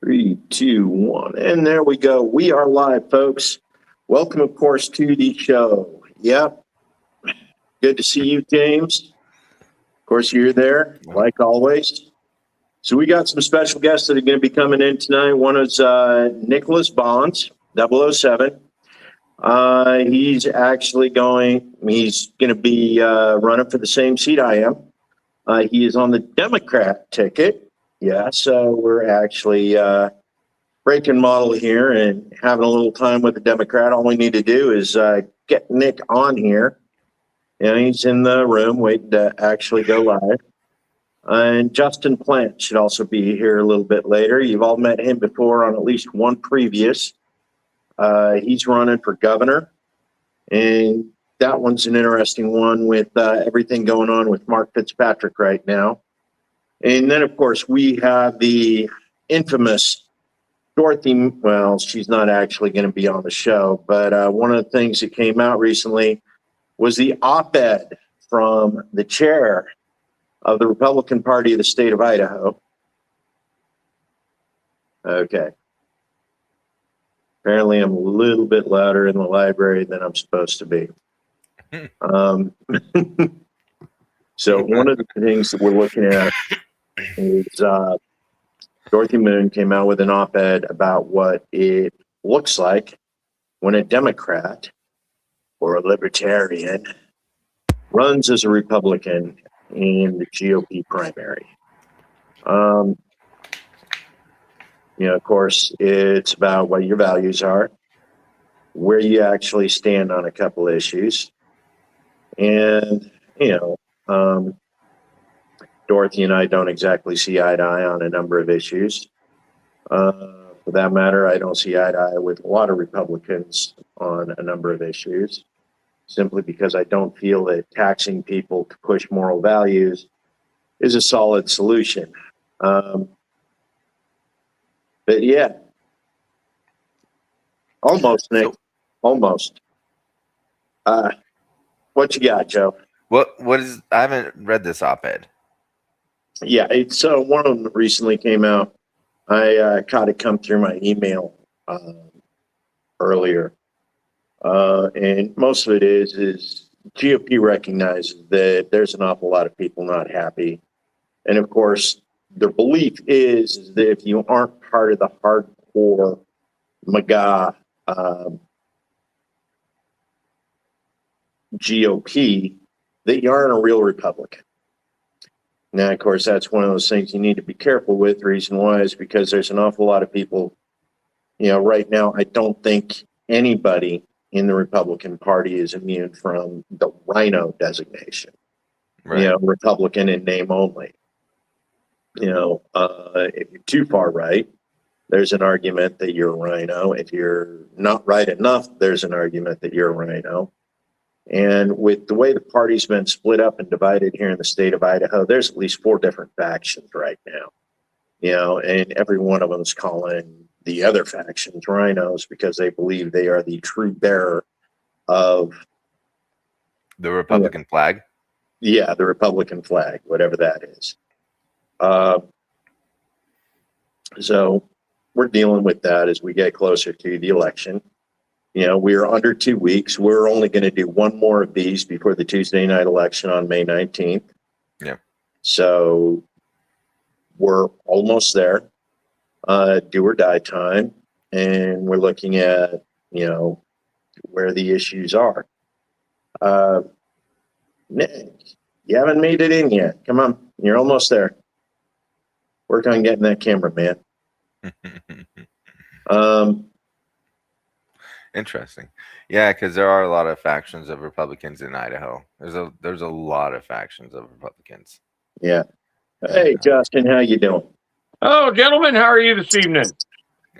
3, 2, 1, and there we go. We are live, folks. Welcome, of course, to the show. Yep. Good to see you, James. Of course, you're there, like always. So we got some special guests that are going to be coming in tonight. One is Nicholas Bonds, 007. He's going to be running for the same seat I am. He is on the Democrat ticket. Yeah, so we're actually breaking model here and having a little time with the Democrat. All we need to do is get Nick on here. And he's in the room waiting to actually go live. And Justin Plant should also be here a little bit later. You've all met him before on at least one previous. He's running for governor. And that one's an interesting one with everything going on with Mark Fitzpatrick right now. And then, of course, we have the infamous Dorothy. Well, she's not actually going to be on the show, but one of the things that came out recently was the op-ed from the chair of the Republican Party of the state of Idaho. Okay. Apparently, I'm a little bit louder in the library than I'm supposed to be. So one of the things that we're looking at is Dorothy Moon came out with an op-ed about what it looks like when a Democrat or a libertarian runs as a Republican in the GOP primary. Of course, it's about what your values are, where you actually stand on a couple issues. And, Dorothy and I don't exactly see eye to eye on a number of issues. For that matter, I don't see eye to eye with a lot of Republicans on a number of issues, simply because I don't feel that taxing people to push moral values is a solid solution. But yeah, almost, Nick, almost. What you got, Joe? What is? I haven't read this op-ed. Yeah, it's one of them recently came out. I caught it come through my email earlier, and most of it is GOP recognizes that there's an awful lot of people not happy, and of course, their belief is that if you aren't part of the hardcore MAGA GOP, that you aren't a real Republican. Now, of course, that's one of those things you need to be careful with. The reason why is because there's an awful lot of people, right now, I don't think anybody in the Republican Party is immune from the rhino designation. Right. Republican in name only. If you're too far right, there's an argument that you're a rhino. If you're not right enough, there's an argument that you're a rhino. And with the way the party's been split up and divided here in the state of Idaho, there's at least 4 different factions right now, and every one of them is calling the other factions rhinos because they believe they are the true bearer of the Republican flag. Yeah, the Republican flag, whatever that is. So we're dealing with that as we get closer to the election. We are under 2 weeks. We're only going to do one more of these before the Tuesday night election on May 19th. Yeah. So we're almost there. Do or die time. And we're looking at, where the issues are. Nick, you haven't made it in yet. Come on. You're almost there. Work on getting that camera, man. Interesting. Yeah, because there are a lot of factions of Republicans in Idaho. There's a lot of factions of Republicans. Yeah. Hey, Justin, how you doing? Oh, gentlemen, how are you this evening?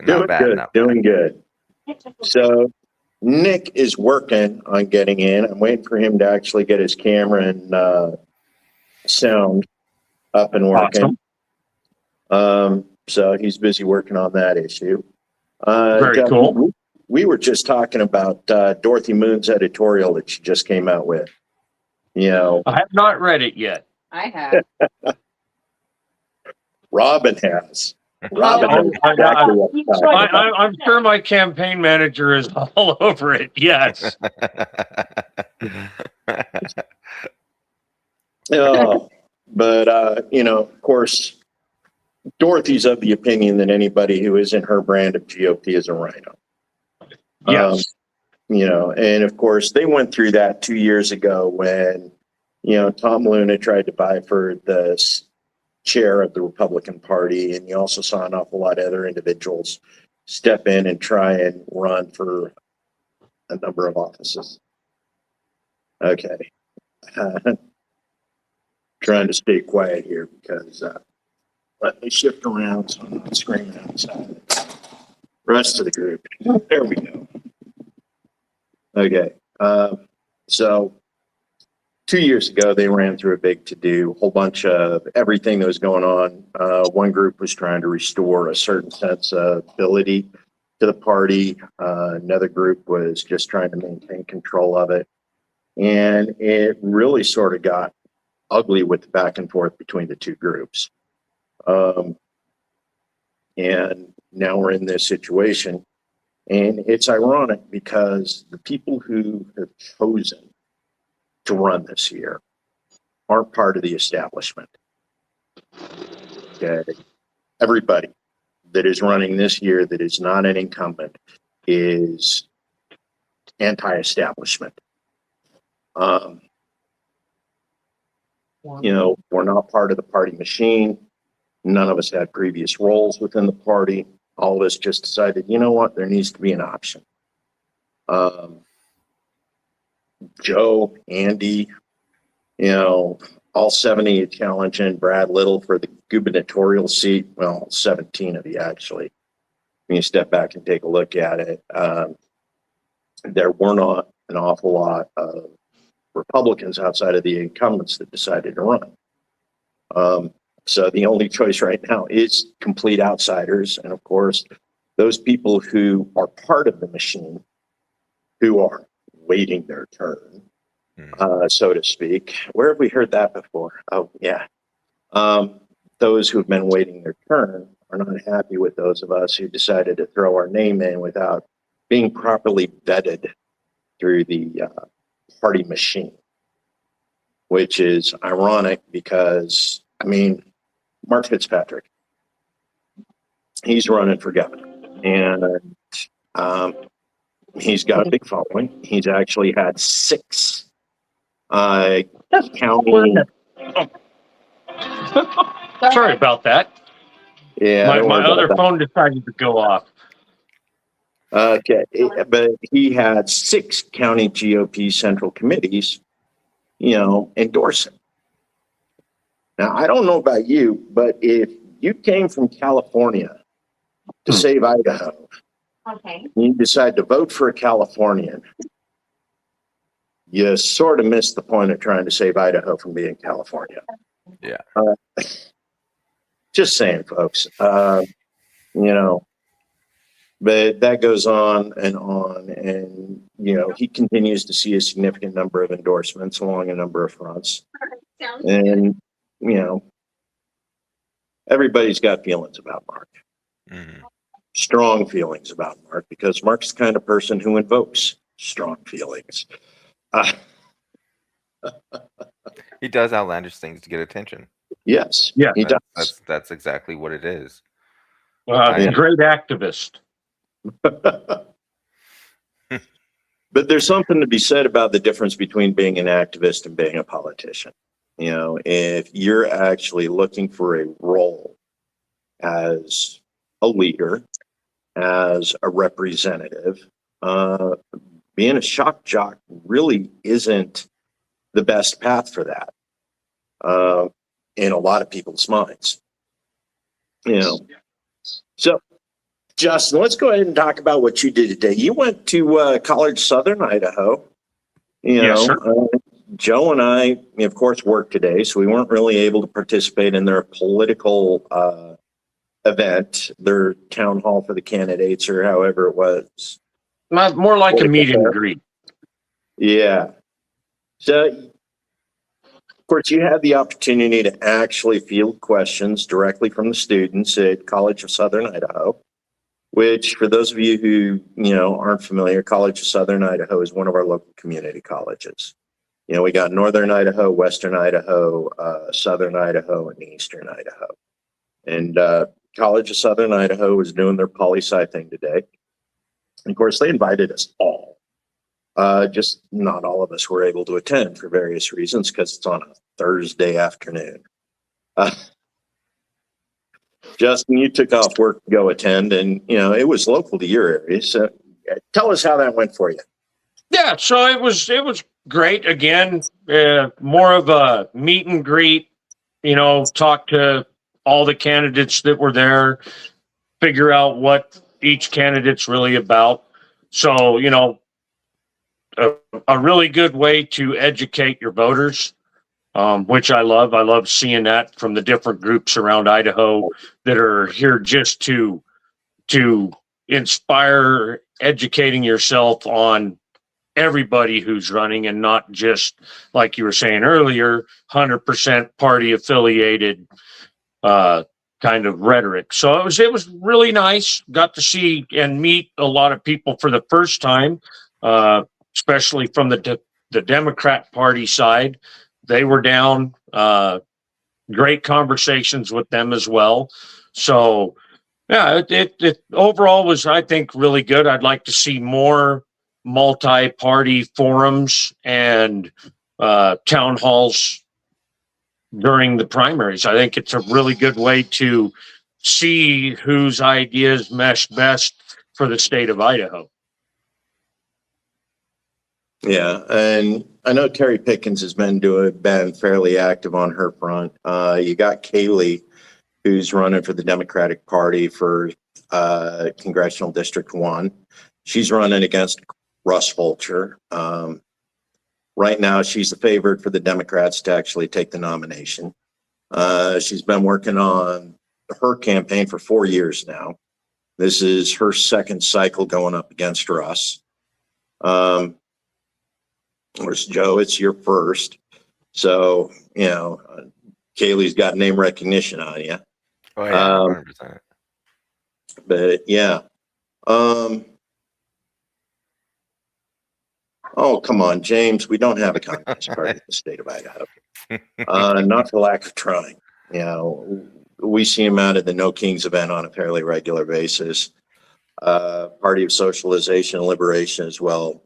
Doing good. So Nick is working on getting in. I'm waiting for him to actually get his camera and sound up and working. Awesome. So he's busy working on that issue. Very cool. We were just talking about Dorothy Moon's editorial that she just came out with. I have not read it yet. I have. Robin has. Robin knows exactly what's talking about. I'm sure my campaign manager is all over it. Yes. But of course, Dorothy's of the opinion that anybody who isn't her brand of GOP is a rhino. Yes. And of course, they went through that 2 years ago when, Tom Luna tried to vie for the chair of the Republican Party. And you also saw an awful lot of other individuals step in and try and run for a number of offices. Okay. Trying to stay quiet here because let me shift around so I'm not screaming outside. Rest of the group. There we go. Okay. So 2 years ago, they ran through a big to-do, a whole bunch of everything that was going on. One group was trying to restore a certain sense of ability to the party. Another group was just trying to maintain control of it. And it really sort of got ugly with the back and forth between the two groups. And now we're in this situation. And it's ironic because the people who have chosen to run this year aren't part of the establishment. Okay. Everybody that is running this year that is not an incumbent is anti-establishment. We're not part of the party machine. None of us had previous roles within the party. All of us just decided, you know what, there needs to be an option. Joe, Andy, all 70 challenging Brad Little for the gubernatorial seat. Well, 17 of you actually. When you step back and take a look at it, there were not an awful lot of Republicans outside of the incumbents that decided to run. So the only choice right now is complete outsiders. And of course, those people who are part of the machine, who are waiting their turn, so to speak. Where have we heard that before? Oh, yeah. Those who have been waiting their turn are not happy with those of us who decided to throw our name in without being properly vetted through the party machine, which is ironic because, Mark Fitzpatrick, he's running for governor, and he's got a big following. He's actually had 6 county. Sorry about that. Yeah, my other phone decided to go off. Okay, but he had 6 county GOP central committees, endorse him. Now, I don't know about you, but if you came from California to save Idaho, okay, you decide to vote for a Californian, you sort of missed the point of trying to save Idaho from being California. Yeah. Just saying, folks. But that goes on, and he continues to see a significant number of endorsements along a number of fronts. sounds And everybody's got feelings about Mark. Mm-hmm. Strong feelings about Mark, because Mark's the kind of person who invokes strong feelings. He does outlandish things to get attention. Yes, Yeah, he does. That's exactly what it is. Great activist. But there's something to be said about the difference between being an activist and being a politician. If you're actually looking for a role as a leader, as a representative, being a shock jock really isn't the best path for that in a lot of people's minds. So, Justin, let's go ahead and talk about what you did today. You went to College Southern Idaho. Yes, sir. Joe and I, of course, worked today, so we weren't really able to participate in their political event, their town hall for the candidates, or however it was. More like a meet and greet. Yeah. So Of course, you had the opportunity to actually field questions directly from the students at College of Southern Idaho, which for those of you who, aren't familiar, College of Southern Idaho is one of our local community colleges. We got Northern Idaho, Western Idaho, Southern Idaho, and Eastern Idaho. And College of Southern Idaho is doing their poli-sci thing today. And of course, they invited us all. Just not all of us were able to attend for various reasons because it's on a Thursday afternoon. Justin, you took off work to go attend, and it was local to your area. So tell us how that went for you. Yeah, so it was great. Again, more of a meet and greet. Talk to all the candidates that were there, figure out what each candidate's really about. So a really good way to educate your voters, which I love. I love seeing that from the different groups around Idaho that are here just to inspire educating yourself on everybody who's running, and not just, like you were saying earlier, 100% party affiliated kind of rhetoric. So it was really nice. Got to see and meet a lot of people for the first time, especially from the Democrat Party side. They were down. Great conversations with them as well. So yeah, it overall was, I think, really good. I'd like to see more multi-party forums and town halls during the primaries. I think it's a really good way to see whose ideas mesh best for the state of Idaho. Yeah, and I know Terry Pickens has been fairly active on her front. You got Kaylee, who's running for the Democratic Party for Congressional District 1. She's running against Russ Fulcher. Right now, she's the favorite for the Democrats to actually take the nomination. She's been working on her campaign for 4 years now. This is her second cycle going up against Russ. Whereas Joe, it's your first. So, Kaylee's got name recognition on you. Oh, yeah, 100%. But yeah. Oh, come on, James. We don't have a Communist Party in the state of Idaho. Not for lack of trying. We see them out at the No Kings event on a fairly regular basis. Party of Socialization and Liberation as well,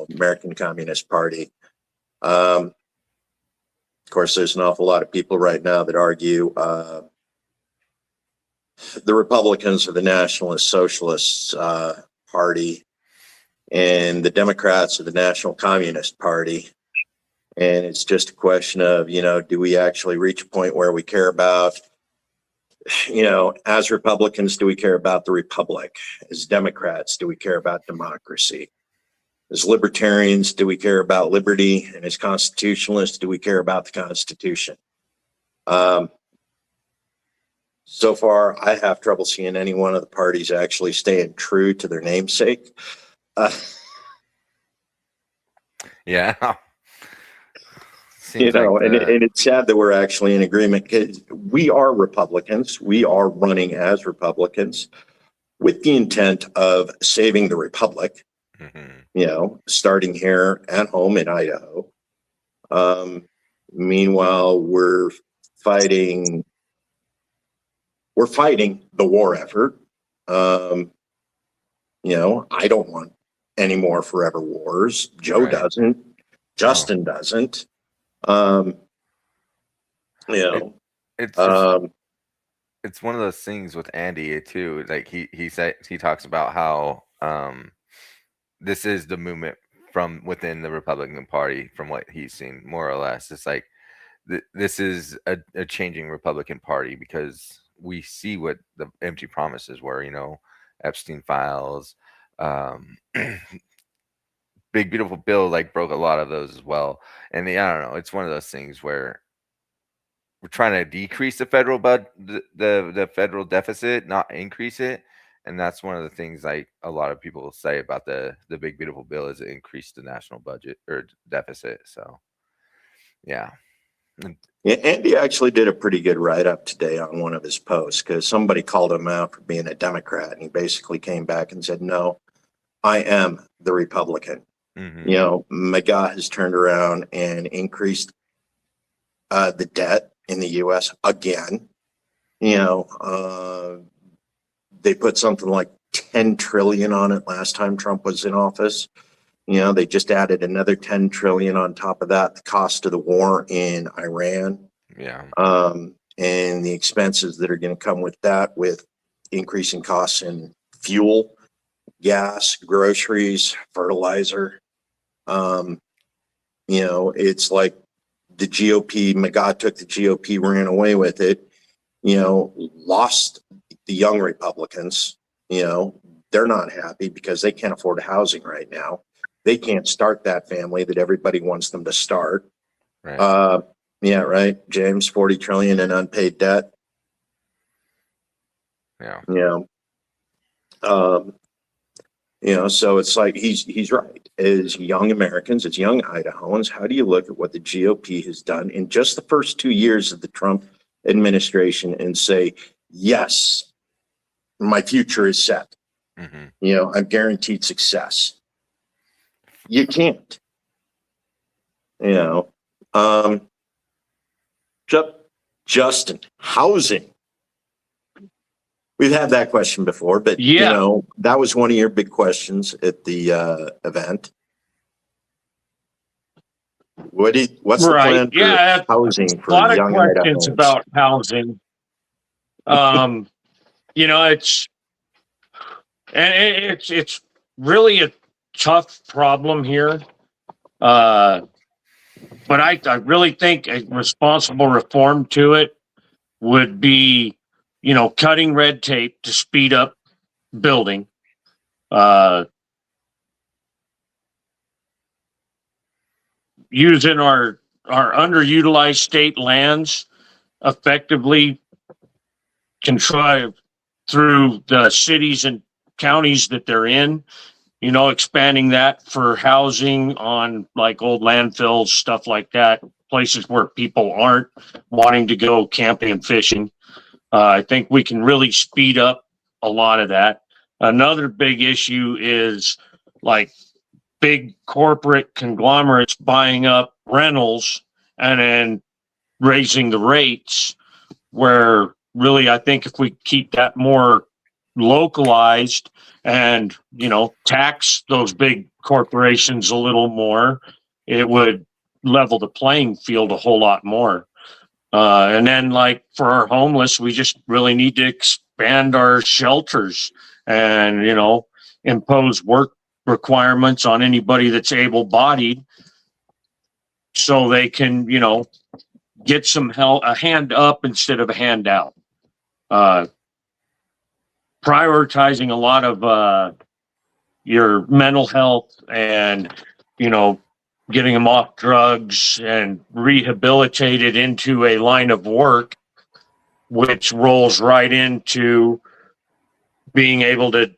American Communist Party. Of course, there's an awful lot of people right now that argue the Republicans are the Nationalist Socialist Party, and the Democrats are the National Communist Party. And it's just a question of, do we actually reach a point where we care about, as Republicans, do we care about the Republic? As Democrats, do we care about democracy? As libertarians, do we care about liberty? And as constitutionalists, do we care about the Constitution? So far, I have trouble seeing any one of the parties actually staying true to their namesake. Yeah. And it's sad that we're actually in agreement, because we are Republicans. We are running as Republicans with the intent of saving the Republic, starting here at home in Idaho. Meanwhile, we're fighting the war effort. I don't want any more forever wars. Joe doesn't. Justin doesn't. It's one of those things with Andy too. Like he talks about how this is the movement from within the Republican Party, from what he's seen, more or less. It's like this is a changing Republican Party, because we see what the empty promises were. Epstein files, Big Beautiful Bill broke a lot of those as well. And I don't know, it's one of those things where we're trying to decrease the federal the federal deficit, not increase it. And that's one of the things a lot of people say about the Big Beautiful Bill, is it increased the national budget or deficit. So yeah. Yeah, Andy actually did a pretty good write-up today on one of his posts because somebody called him out for being a Democrat, and he basically came back and said, no, I am the Republican. Mm-hmm. You know, MAGA has turned around and increased the debt in the U.S. again. You know, they put something like 10 trillion on it last time Trump was in office. You know, they just added another 10 trillion on top of that, the cost of the war in Iran. Yeah. And the expenses that are going to come with that, with increasing costs in fuel, gas, groceries, fertilizer. You know, it's like the GOP, MAGA took the GOP, ran away with it, you know, lost the young Republicans. You know, they're not happy because they can't afford housing right now. They can't start that family that everybody wants them to start. Right. Yeah, right. James, 40 trillion in unpaid debt. Yeah. You know, so it's like he's right. As young Americans, as young Idahoans, how do you look at what the GOP has done in just the first 2 years of the Trump administration and say, yes, my future is set. Mm-hmm. You know, I'm guaranteed success. You can't. You know, Justin, housing. We've had that question before, but you know, that was one of your big questions at the event. What's the plan for housing for a lot of young questions Idahoans? about housing. You know, it's really a tough problem here. But I really think a responsible reform to it would be, you know, cutting red tape to speed up building. Using our underutilized state lands effectively, contrive through the cities and counties that they're in, you know, expanding that for housing on like old landfills, stuff like that, places where people aren't wanting to go camping and fishing. I think we can really speed up a lot of that. Another big issue is like big corporate conglomerates buying up rentals and then raising the rates, where really I think if we keep that more localized and, you know, tax those big corporations a little more, it would level the playing field a whole lot more. And then like for our homeless, we just really need to expand our shelters and, you know, impose work requirements on anybody that's able-bodied so they can, you know, get some help, a hand up instead of a handout. Prioritizing a lot of your mental health and, you know, getting them off drugs and rehabilitated into a line of work, which rolls right into being able to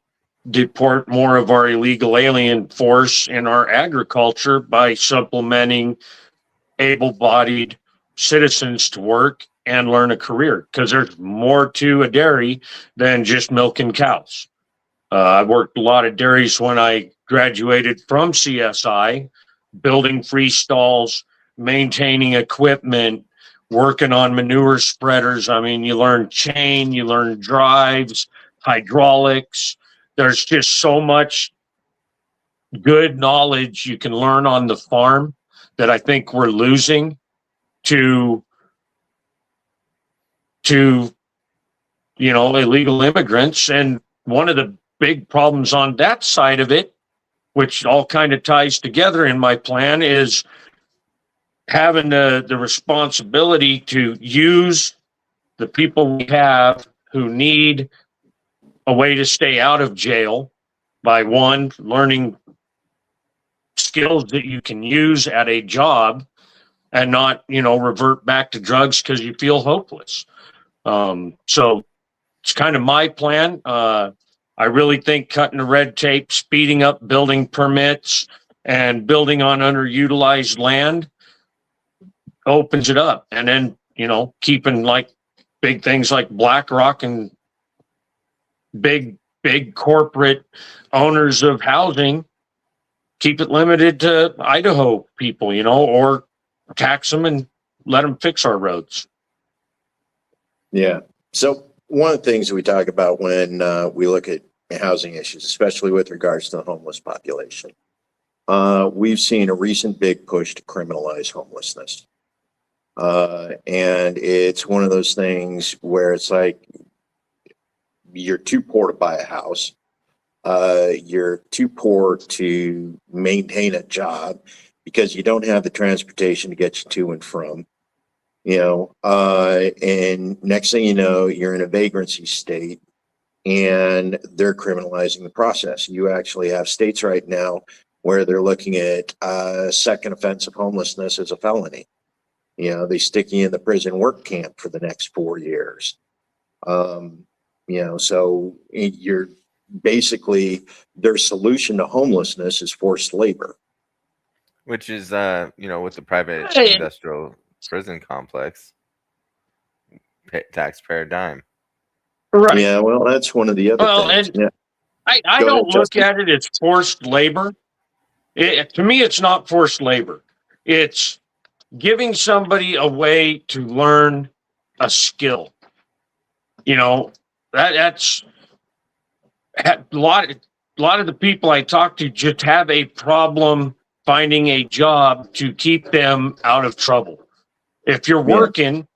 deport more of our illegal alien force in our agriculture by supplementing able-bodied citizens to work and learn a career, because there's more to a dairy than just milking cows. I worked a lot of dairies when I graduated from CSI, building free stalls, maintaining equipment, working on manure spreaders. I mean, you learn chain, you learn drives, hydraulics. There's just so much good knowledge you can learn on the farm that I think we're losing to you know, illegal immigrants. And one of the big problems on that side of it, which all kind of ties together in my plan, is having the responsibility to use the people we have who need a way to stay out of jail by, one, learning skills that you can use at a job and not, you know, revert back to drugs because you feel hopeless. So it's kind of my plan. I really think cutting the red tape, speeding up building permits, and building on underutilized land opens it up. And then, keeping like big things like BlackRock and big corporate owners of housing, keep it limited to Idaho people, or tax them and let them fix our roads. Yeah. So one of the things we talk about when we look at housing issues, especially with regards to the homeless population, we've seen a recent big push to criminalize homelessness. And it's one of those things where it's like, you're too poor to buy a house. You're too poor to maintain a job because you don't have the transportation to get you to and from, and next thing you know, you're in a vagrancy state and they're criminalizing the process. You actually have states right now where they're looking at second offense of homelessness as a felony. They stick you in the prison work camp for the next 4 years. So you're basically, their solution to homelessness is forced labor. Which is, with the private Hey. industrial prison complex, taxpayer dime. Right. Yeah, well, that's one of the other things. And I don't look at it as forced labor. To me, it's not forced labor. It's giving somebody a way to learn a skill. That's a lot of the people I talk to just have a problem finding a job to keep them out of trouble. If you're working,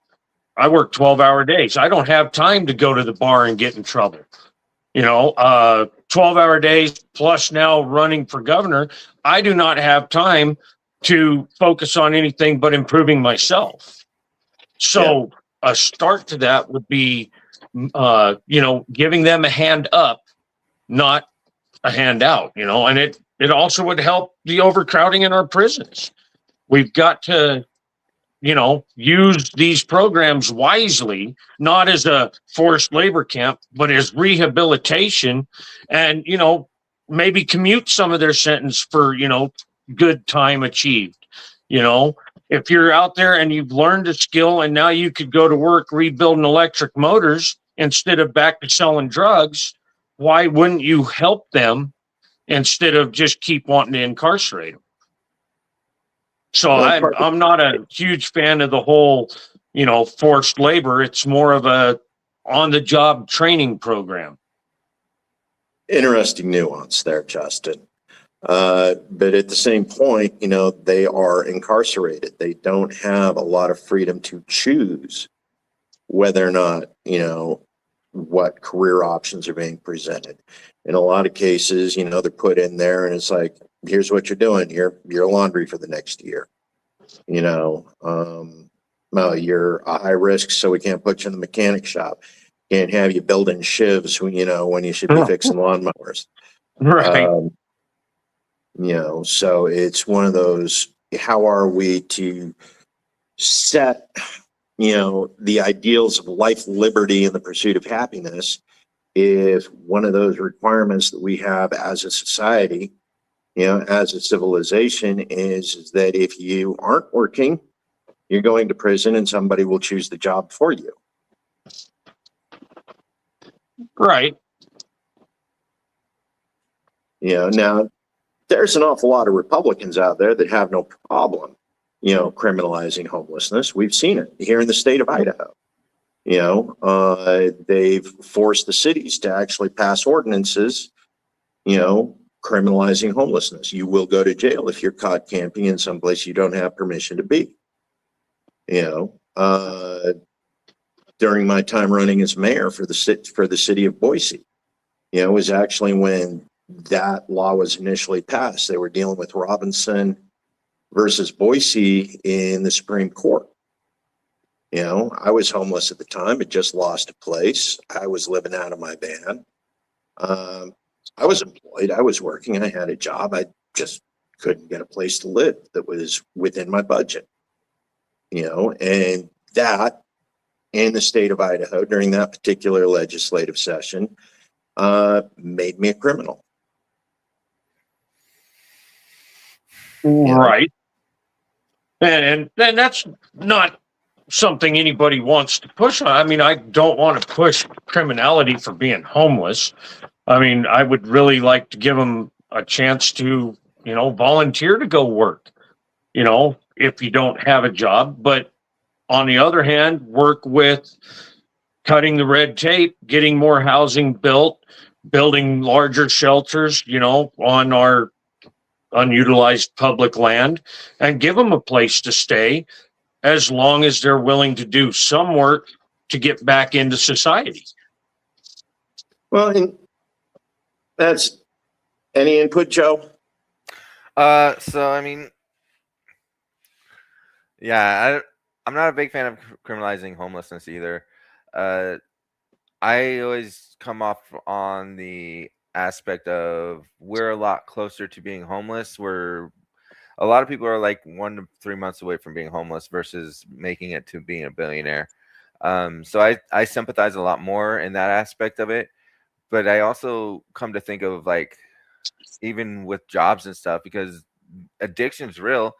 I work 12-hour days. I don't have time to go to the bar and get in trouble. 12-hour days plus now running for governor, I do not have time to focus on anything but improving myself. So a start to that would be, giving them a hand up, not a handout, and it also would help the overcrowding in our prisons. We've got to, use these programs wisely, not as a forced labor camp, but as rehabilitation and, maybe commute some of their sentence for, good time achieved. If you're out there and you've learned a skill and now you could go to work rebuilding electric motors instead of back to selling drugs, why wouldn't you help them instead of just keep wanting to incarcerate them? So I'm not a huge fan of the whole, forced labor. It's more of a on-the-job training program. Interesting nuance there, Justin. But at the same point, they are incarcerated. They don't have a lot of freedom to choose whether or not, what career options are being presented. In a lot of cases, they're put in there and it's like, here's what you're doing. You're laundry for the next year. Well, you're a high risk, so we can't put you in the mechanic shop. Can't have you building shivs when you should be fixing lawnmowers. Right. So it's one of those, how are we to set, the ideals of life, liberty, and the pursuit of happiness if one of those requirements that we have as a society, as a civilization is that if you aren't working, you're going to prison and somebody will choose the job for you. Right. Now there's an awful lot of Republicans out there that have no problem, criminalizing homelessness. We've seen it here in the state of Idaho. They've forced the cities to actually pass ordinances, criminalizing homelessness. You will go to jail if you're caught camping in some place you don't have permission to be. During my time running as mayor for the city of Boise, it was actually when that law was initially passed. They were dealing with Robinson versus Boise in the Supreme Court. I was homeless at the time, had just lost a place. I was living out of my van. I was employed. I was working. I had a job. I just couldn't get a place to live that was within my budget. And that in the state of Idaho during that particular legislative session made me a criminal. Right. And that's not something anybody wants to push on. I mean, I don't want to push criminality for being homeless. I mean, I would really like to give them a chance to, volunteer to go work, if you don't have a job. But on the other hand, work with cutting the red tape, getting more housing built, building larger shelters, on our unutilized public land, and give them a place to stay as long as they're willing to do some work to get back into society. Well, and that's any input, Joe? So I mean, yeah, I'm not a big fan of criminalizing homelessness either. I always come off on the aspect of we're a lot closer to being homeless. A lot of people are like 1 to 3 months away from being homeless versus making it to being a billionaire. So I sympathize a lot more in that aspect of it. But I also come to think of like even with jobs and stuff, because addiction is real.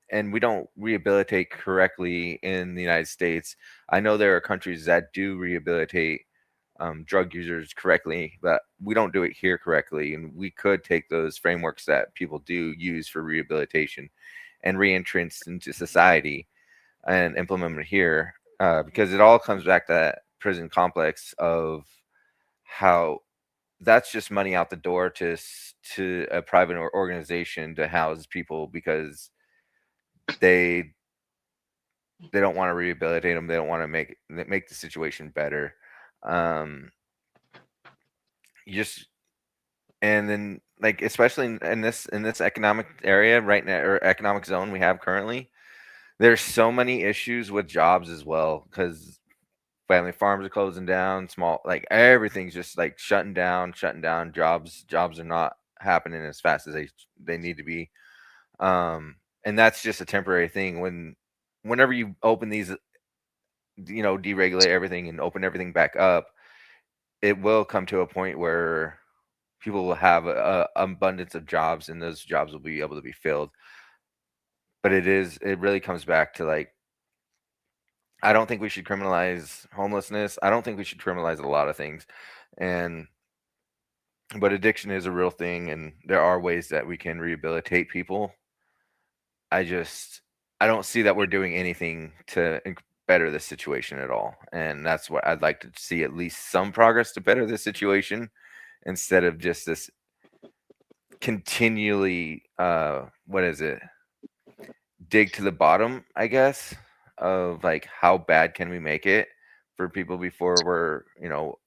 And we don't rehabilitate correctly in the United States. I know there are countries that do rehabilitate drug users correctly, but we don't do it here correctly. And we could take those frameworks that people do use for rehabilitation and re-entrance into society and implement them here, because it all comes back to that prison complex of how that's just money out the door to a private organization to house people because they don't want to rehabilitate them. They don't want to make the situation better. And then like especially in this economic area right now, or economic zone we have currently, there's so many issues with jobs as well, because family farms are closing down, small, like everything's just like shutting down. Jobs are not happening as fast as they need to be. And that's just a temporary thing. Whenever you open these, deregulate everything and open everything back up, it will come to a point where people will have a abundance of jobs, and those jobs will be able to be filled. But it really comes back to like, I don't think we should criminalize homelessness. I don't think we should criminalize a lot of things. But addiction is a real thing, and there are ways that we can rehabilitate people. I don't see that we're doing anything to better the situation at all. And that's what I'd like to see, at least some progress to better the situation, instead of just this continually, dig to the bottom, I guess, of like how bad can we make it for people before we're,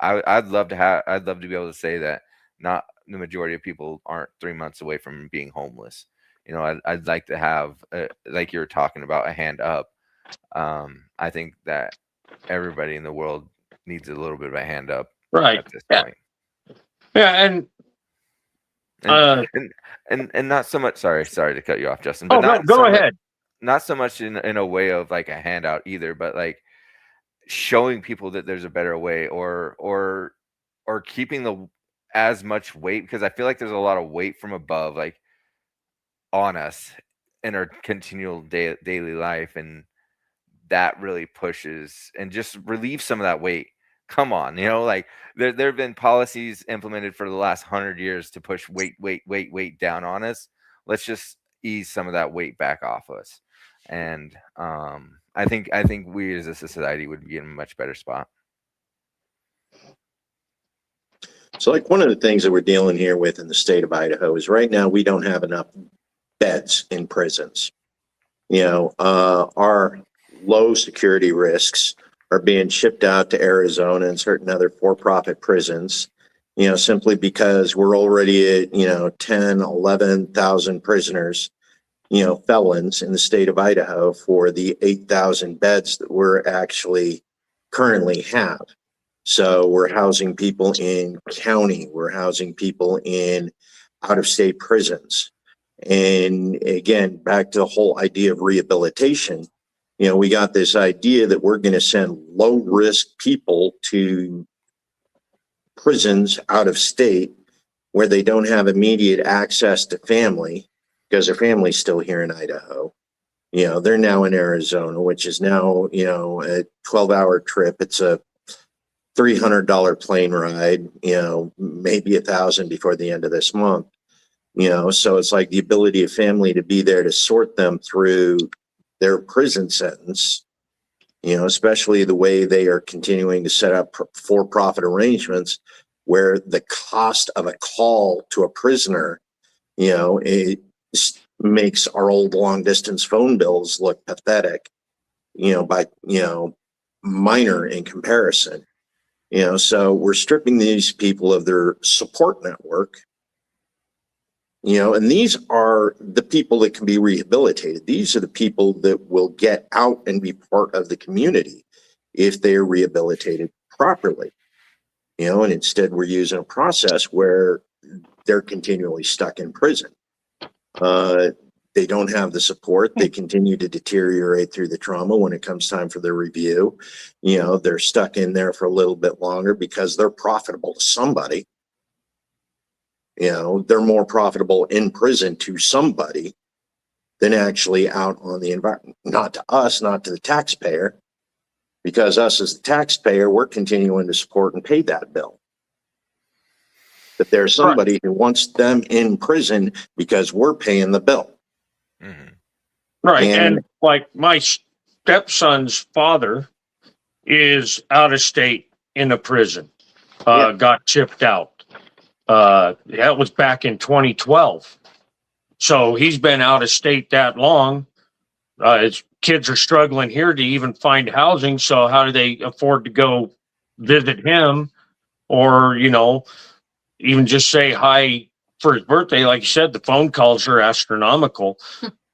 I'd love to be able to say that not the majority of people aren't 3 months away from being homeless. I'd like to have, like you were talking about, a hand up. I think that everybody in the world needs a little bit of a hand up Right. at this Yeah. point. Yeah. And not so much, sorry to cut you off, Justin, but no, go ahead. Not so much in a way of like a handout either, but like showing people that there's a better way, or keeping as much weight, because I feel like there's a lot of weight from above, like on us in our continual daily life, and that really pushes and just relieves some of that weight. Come on, like there have been policies implemented for the last 100 years to push weight down on us. Let's just ease some of that weight back off us. And I think we as a society would be in a much better spot. So like one of the things that we're dealing here with in the state of Idaho is right now we don't have enough beds in prisons. Our low security risks are being shipped out to Arizona and certain other for-profit prisons, simply because we're already at, 10, 11,000 prisoners, felons in the state of Idaho for the 8,000 beds that we're actually currently have. So we're housing people in county, we're housing people in out-of-state prisons. And again, back to the whole idea of rehabilitation, we got this idea that we're going to send low-risk people to prisons out of state where they don't have immediate access to family because their family's still here in Idaho. They're now in Arizona, which is now, a 12-hour trip. It's a $300 plane ride, maybe $1,000 before the end of this month. So it's like the ability of family to be there to sort them through their prison sentence, especially the way they are continuing to set up for-profit arrangements where the cost of a call to a prisoner, it makes our old long-distance phone bills look pathetic, by, minor in comparison. So we're stripping these people of their support network. And these are the people that can be rehabilitated. These are the people that will get out and be part of the community if they're rehabilitated properly. And instead we're using a process where they're continually stuck in prison. They don't have the support. They continue to deteriorate through the trauma when it comes time for their review. They're stuck in there for a little bit longer because they're profitable to somebody. They're more profitable in prison to somebody than actually out on the environment. Not to us, not to the taxpayer, because us as the taxpayer, we're continuing to support and pay that bill. But there's somebody who wants them in prison because we're paying the bill. Mm-hmm. Right. And like my stepson's father is out of state in a prison, got chipped out. That was back in 2012. So he's been out of state that long. His kids are struggling here to even find housing. So how do they afford to go visit him or, even just say hi for his birthday? Like you said, the phone calls are astronomical.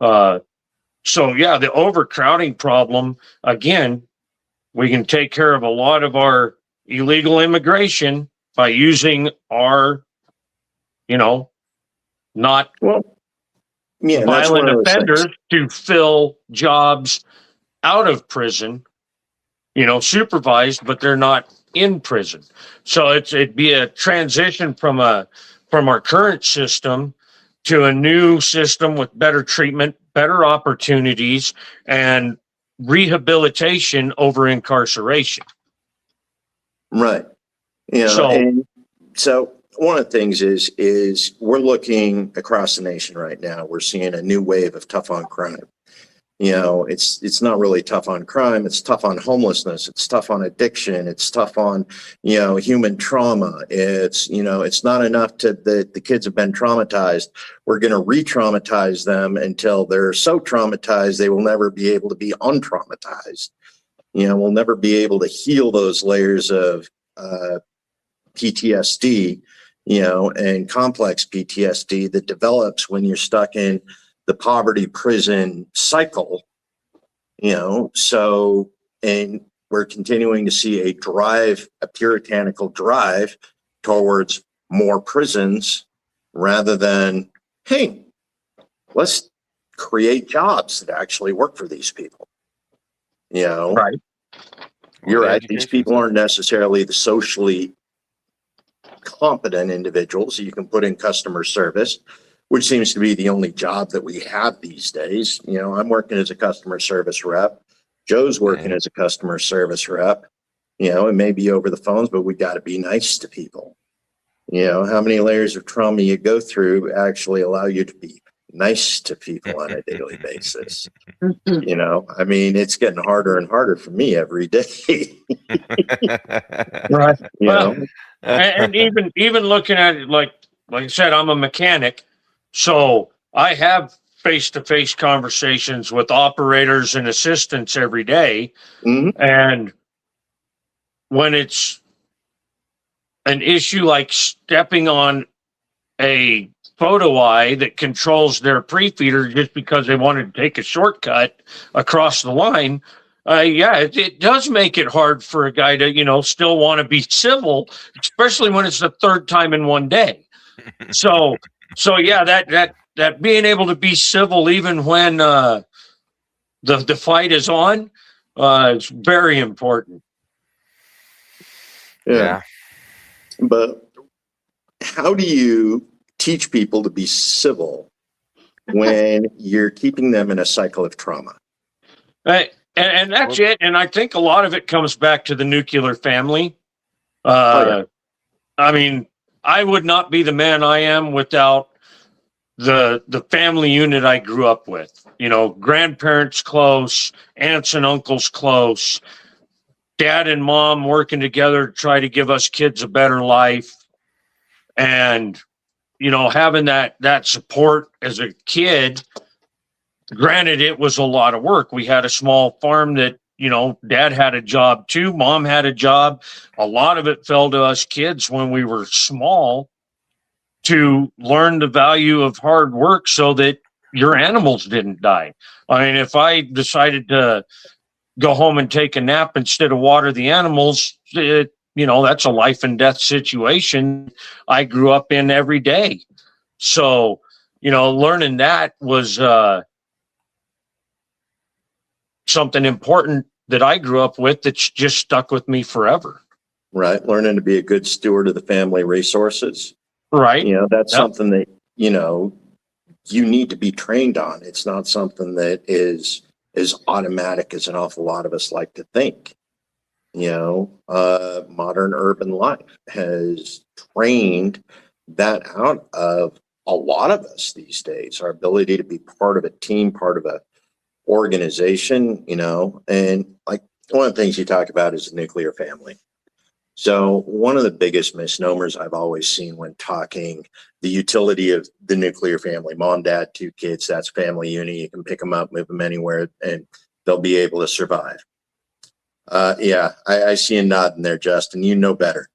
So yeah, the overcrowding problem, again, we can take care of a lot of our illegal immigration by using our, not violent offenders to fill jobs out of prison, supervised, but they're not in prison. So it'd be a transition from our current system to a new system with better treatment, better opportunities, and rehabilitation over incarceration. Right. So one of the things is we're looking across the nation right now. We're seeing a new wave of tough on crime. It's not really tough on crime. It's tough on homelessness. It's tough on addiction. It's tough on, human trauma. It's not enough that the kids have been traumatized. We're going to re-traumatize them until they're so traumatized they will never be able to be untraumatized. We'll never be able to heal those layers of PTSD, and complex PTSD that develops when you're stuck in the poverty prison cycle, so, and we're continuing to see a puritanical drive towards more prisons rather than, hey, let's create jobs that actually work for these people. Right. You're right. These people aren't necessarily the socially competent individuals you can put in customer service, which seems to be the only job that we have these days. I'm working as a customer service rep. Joe's working as a customer service rep. It may be over the phones, but we got to be nice to people. How many layers of trauma you go through actually allow you to be nice to people on a daily basis. It's getting harder and harder for me every day. Right. And even looking at it, like I said, I'm a mechanic, so I have face-to-face conversations with operators and assistants every day. Mm-hmm. And when it's an issue like stepping on a photo eye that controls their pre-feeder just because they wanted to take a shortcut across the line, it does make it hard for a guy to, still want to be civil, especially when it's the third time in one day. So yeah, that being able to be civil even when the fight is on, is very important. Yeah. But how do you teach people to be civil when you're keeping them in a cycle of trauma. And that's it. And I think a lot of it comes back to the nuclear family. Yeah. I mean, I would not be the man I am without the family unit I grew up with. You know, grandparents close, aunts and uncles close, dad and mom working together to try to give us kids a better life. And, you know, having that support as a kid. Granted, it was a lot of work. We had a small farm that, you know, dad had a job too. Mom had a job. A lot of it fell to us kids when we were small to learn the value of hard work so that your animals didn't die. I mean, if I decided to go home and take a nap instead of water the animals, you know, that's a life and death situation I grew up in every day. So, you know, learning that was, something important that I grew up with that's just stuck with me forever. Right. Learning to be a good steward of the family resources. Right. You know, that's something that, you know, you need to be trained on. It's not something that is as automatic as an awful lot of us like to think. You know, modern urban life has trained that out of a lot of us these days. Our ability to be part of a team, part of a organization, you know, and like one of the things you talk about is the nuclear family. So one of the biggest misnomers I've always seen when talking the utility of the nuclear family, mom, dad, 2 kids, that's family unit. You can pick them up, move them anywhere, and they'll be able to survive. Yeah, I see a nod in there, Justin. You know better.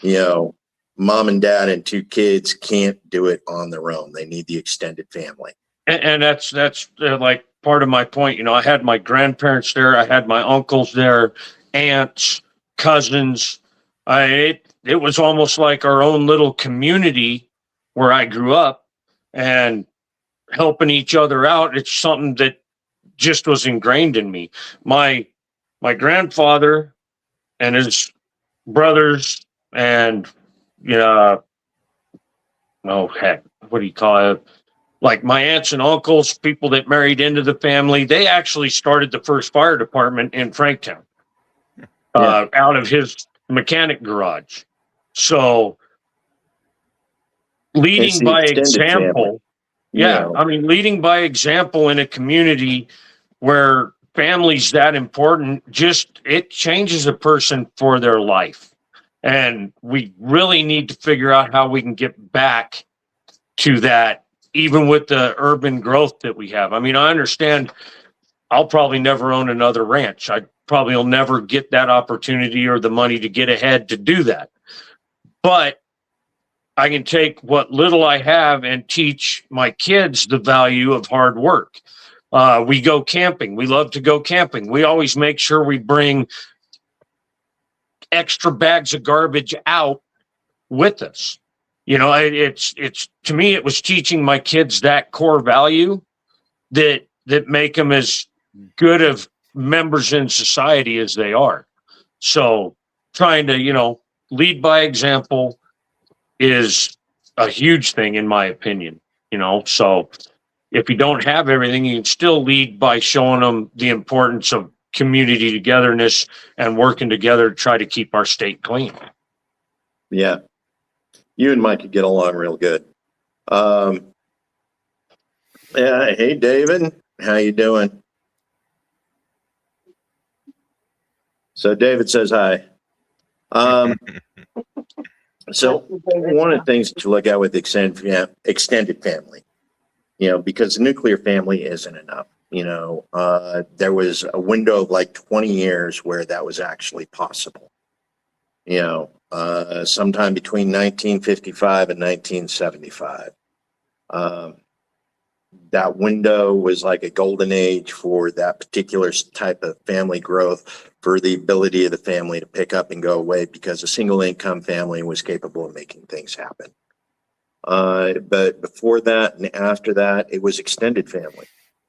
You know, mom and dad and 2 kids can't do it on their own. They need the extended family. And that's like part of my point. You know, I had my grandparents there. I had my uncles there, aunts, cousins. It was almost like our own little community where I grew up, and helping each other out. It's something that just was ingrained in me. My grandfather and his brothers and, you know, oh heck, what do you call it? Like my aunts and uncles, people that married into the family, they actually started the first fire department in Franktown, out of his mechanic garage. So leading by example, I mean, leading by example in a community where family's that important, just it changes a person for their life. And we really need to figure out how we can get back to that, even with the urban growth that we have. I mean, I understand I'll probably never own another ranch. I probably will never get that opportunity or the money to get ahead to do that. But I can take what little I have and teach my kids the value of hard work. We go camping. We love to go camping. We always make sure we bring extra bags of garbage out with us. You know, it's to me, it was teaching my kids that core value that make them as good of members in society as they are. So trying to, you know, lead by example is a huge thing in my opinion, you know. So if you don't have everything, you can still lead by showing them the importance of community togetherness and working together to try to keep our state clean. Yeah. You and Mike could get along real good. Yeah. Hey, David, how you doing? So David says hi. So one of the things to look at with extended family, you know, because the nuclear family isn't enough. You know, there was a window of like 20 years where that was actually possible. You know, sometime between 1955 and 1975. That window was like a golden age for that particular type of family growth, for the ability of the family to pick up and go away, because a single income family was capable of making things happen. But before that and after that, it was extended family.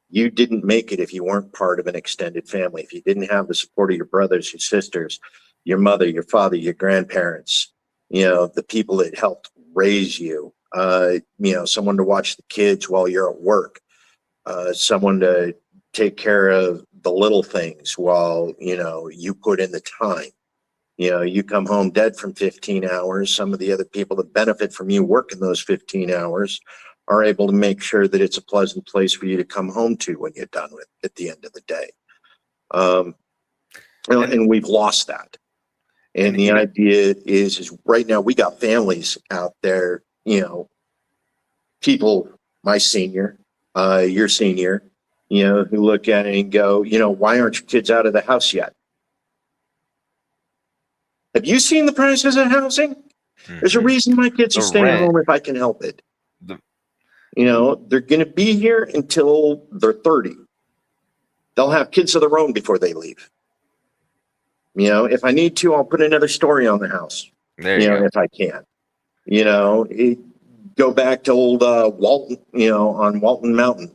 You didn't make it if you weren't part of an extended family. If you didn't have the support of your brothers, your sisters, your mother, your father, your grandparents, you know, the people that helped raise you, you know, someone to watch the kids while you're at work. someone to take care of the little things while, you put in the time. You come home dead from 15 hours. Some of the other people that benefit from you working those 15 hours are able to make sure that it's a pleasant place for you to come home to when you're done with at the end of the day. And we've lost that. And the idea is right now we got families out there, people, my senior, your senior, who look at it and go, why aren't your kids out of the house yet? Have you seen the prices of housing? Mm-hmm. There's a reason my kids are staying home if I can help it. They're going to be here until they're 30. They'll have kids of their own before they leave. If I need to, I'll put another story on the house. There you go. If I can. Go back to old Walton, on Walton Mountain.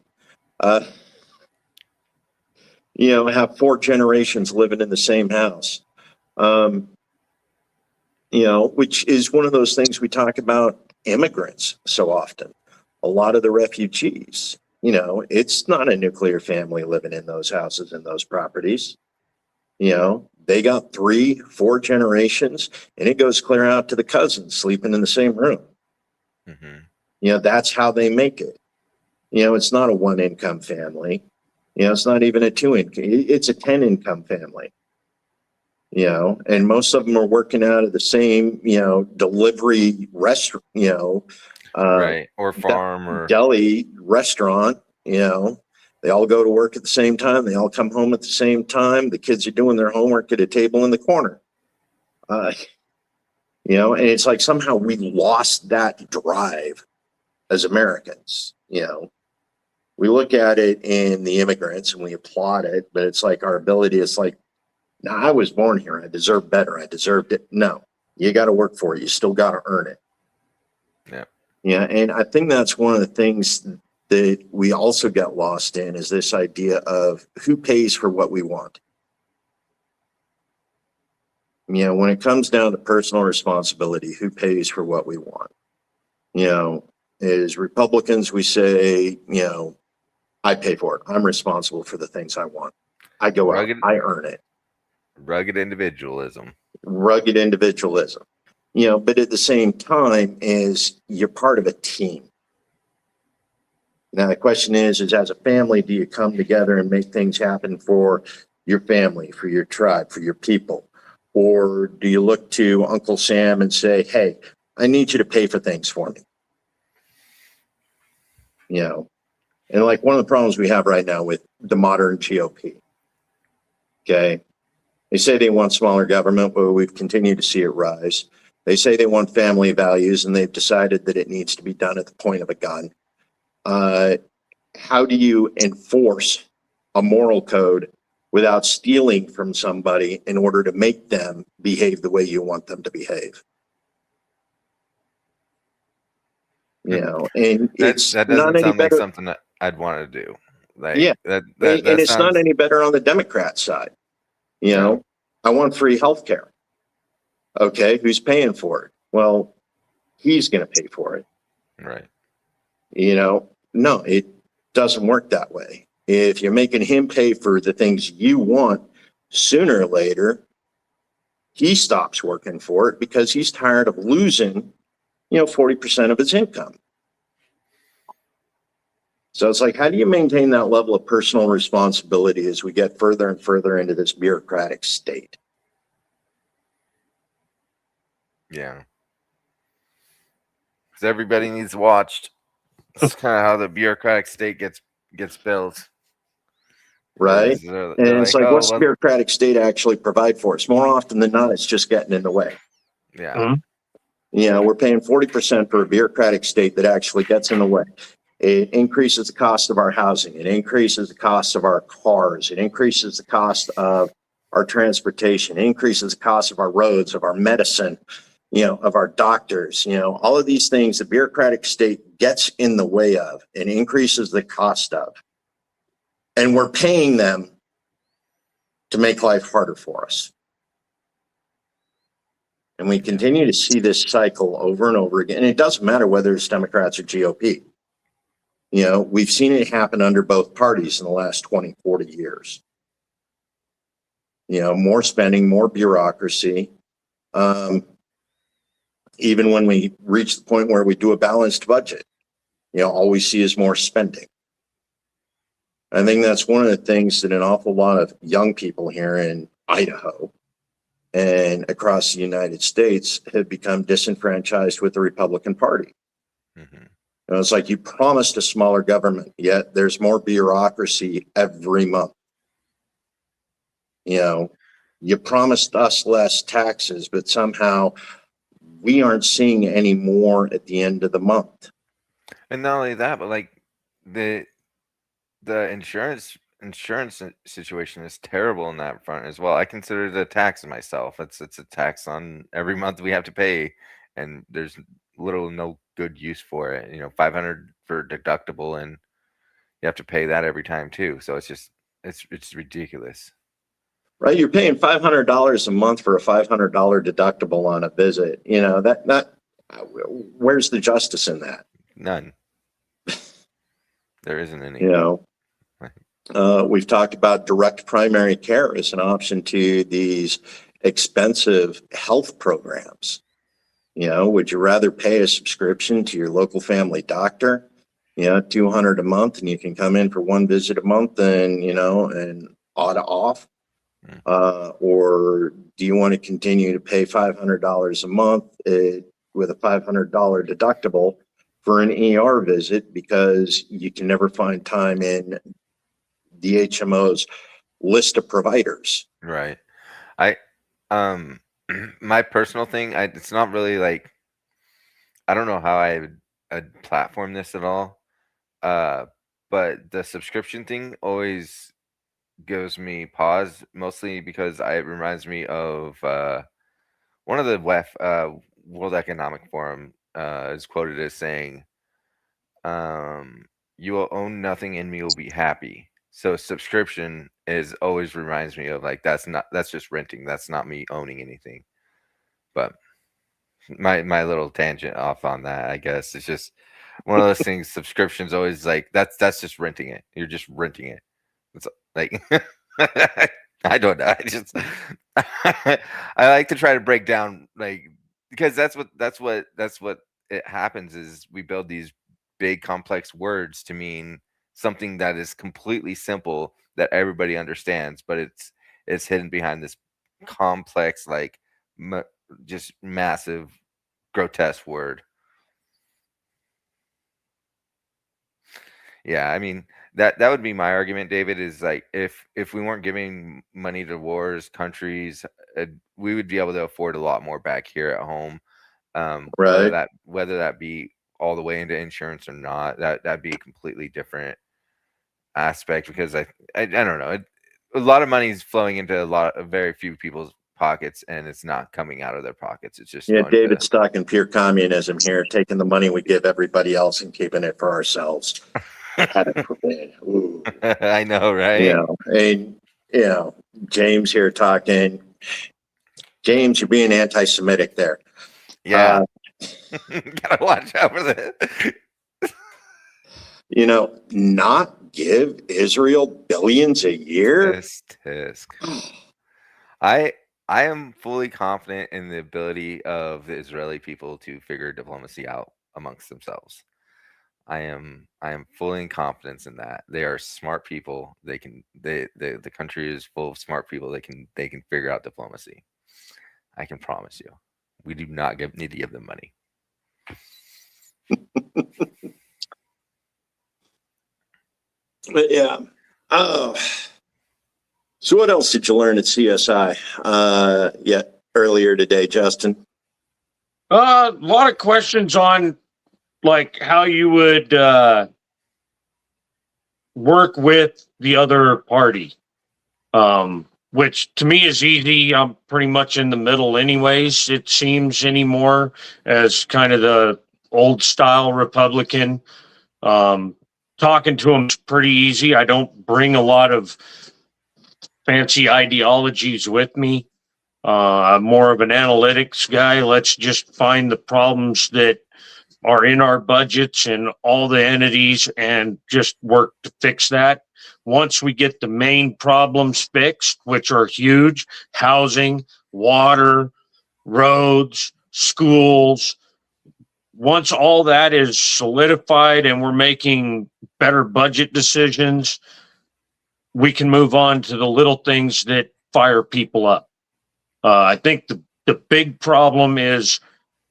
Have 4 generations living in the same house. Which is one of those things we talk about immigrants so often. A lot of the refugees, it's not a nuclear family living in those houses and those properties. They got 3-4 generations, and it goes clear out to the cousins sleeping in the same room. Mm-hmm. That's how they make it. It's not a 1-income family. It's not even a 2-income. It's a 10-income family. And most of them are working out of the same, delivery restaurant, right, or farm or deli restaurant. They all go to work at the same time. They all come home at the same time. The kids are doing their homework at a table in the corner. And it's like somehow we lost that drive as Americans. We look at it in the immigrants and we applaud it, but it's like our ability is like, no, I was born here. I deserve better. I deserved it. No, you got to work for it. You still got to earn it. Yeah. Yeah. And I think that's one of the things that we also got lost in is this idea of who pays for what we want. When it comes down to personal responsibility, who pays for what we want? As Republicans, we say, I pay for it. I'm responsible for the things I want. I go out, I earn it. Rugged individualism. But at the same time is you're part of a team. Now the question is as a family, do you come together and make things happen for your family, for your tribe, for your people? Or do you look to Uncle Sam and say, hey, I need you to pay for things for me? And like one of the problems we have right now with the modern GOP, okay, they say they want smaller government, but we've continued to see it rise. They say they want family values, and they've decided that it needs to be done at the point of a gun. How do you enforce a moral code without stealing from somebody in order to make them behave the way you want them to behave? And that it's doesn't not any sound better. like something that I'd want to do. And it's not any better on the Democrat side. I want free health care. Okay, who's paying for it? Well, he's going to pay for it. Right. No, it doesn't work that way. If you're making him pay for the things you want, sooner or later, he stops working for it because he's tired of losing, 40% of his income. So it's like, how do you maintain that level of personal responsibility as we get further and further into this bureaucratic state? Yeah. Because everybody needs watched. That's kind of how the bureaucratic state gets built. Right. And it's like, what's the bureaucratic state actually provide for us? More often than not, it's just getting in the way. Yeah. Mm-hmm. We're paying 40% for a bureaucratic state that actually gets in the way. It increases the cost of our housing. It increases the cost of our cars. It increases the cost of our transportation. It increases the cost of our roads, of our medicine, of our doctors. All of these things the bureaucratic state gets in the way of and increases the cost of. And we're paying them to make life harder for us. And we continue to see this cycle over and over again. And it doesn't matter whether it's Democrats or GOP. You know, we've seen it happen under both parties in the last 20, 40 years. You know, more spending, more bureaucracy. Even when we reach the point where we do a balanced budget, you know, all we see is more spending. I think that's one of the things that an awful lot of young people here in Idaho and across the United States have become disenfranchised with the Republican Party. Mm-hmm. You know, it's like you promised a smaller government, yet there's more bureaucracy every month. You know, you promised us less taxes, but somehow we aren't seeing any more at the end of the month. And not only that, but like the insurance situation is terrible in that front as well. I consider it a tax myself. It's a tax on every month we have to pay, and there's little no good use for it. You know, $500 for deductible, and you have to pay that every time too. So it's just it's ridiculous. Right, you're paying $500 a month for a $500 deductible on a visit. You know, that where's the justice in that? None. There isn't any. You know, we've talked about direct primary care as an option to these expensive health programs. You know, would you rather pay a subscription to your local family doctor? You know, $200 a month, and you can come in for one visit a month, and you know, and auto off. Or do you want to continue to pay $500 a month with a $500 deductible for an ER visit because you can never find time in the HMO's list of providers? Right. My personal thing, it's not really like, I don't know how I'd platform this at all. But the subscription thing always gives me pause, mostly because it reminds me of one of the World Economic Forum is quoted as saying, "You will own nothing and me will be happy." So subscription always reminds me of like that's just renting. That's not me owning anything. But my little tangent off on that, I guess, it's just one of those things. Subscriptions always like that's just renting it. You're just renting it. It's like I don't know. I just I like to try to break down like because that's what it happens is we build these big complex words to mean something that is completely simple that everybody understands, but it's hidden behind this complex like just massive grotesque word. Yeah, I mean that would be my argument, David, is like if we weren't giving money to wars, countries, we would be able to afford a lot more back here at home. Right. Whether that be all the way into insurance or not, that'd be a completely different aspect because I don't know. A lot of money is flowing into very few people's pockets, and it's not coming out of their pockets. It's just David's stuck in pure communism here, taking the money we give everybody else and keeping it for ourselves. I know, right? You know, and you know, James here talking. James, you're being anti-Semitic there. Yeah, gotta watch out for that. You know, not give Israel billions a year. Tisk. I am fully confident in the ability of the Israeli people to figure diplomacy out amongst themselves. I am fully in confidence in that. They are smart people. The country is full of smart people. They can figure out diplomacy. I can promise you. We do not need to give them money. But yeah. So what else did you learn at CSI earlier today, Justin? A lot of questions on like how you would work with the other party, which to me is easy. I'm pretty much in the middle anyways, it seems anymore, as kind of the old style Republican. Talking to them is pretty easy. I don't bring a lot of fancy ideologies with me. I'm more of an analytics guy. Let's just find the problems that are in our budgets and all the entities and just work to fix that. Once we get the main problems fixed, which are huge: housing, water, roads, schools. Once all that is solidified and we're making better budget decisions, we can move on to the little things that fire people up. I think the big problem is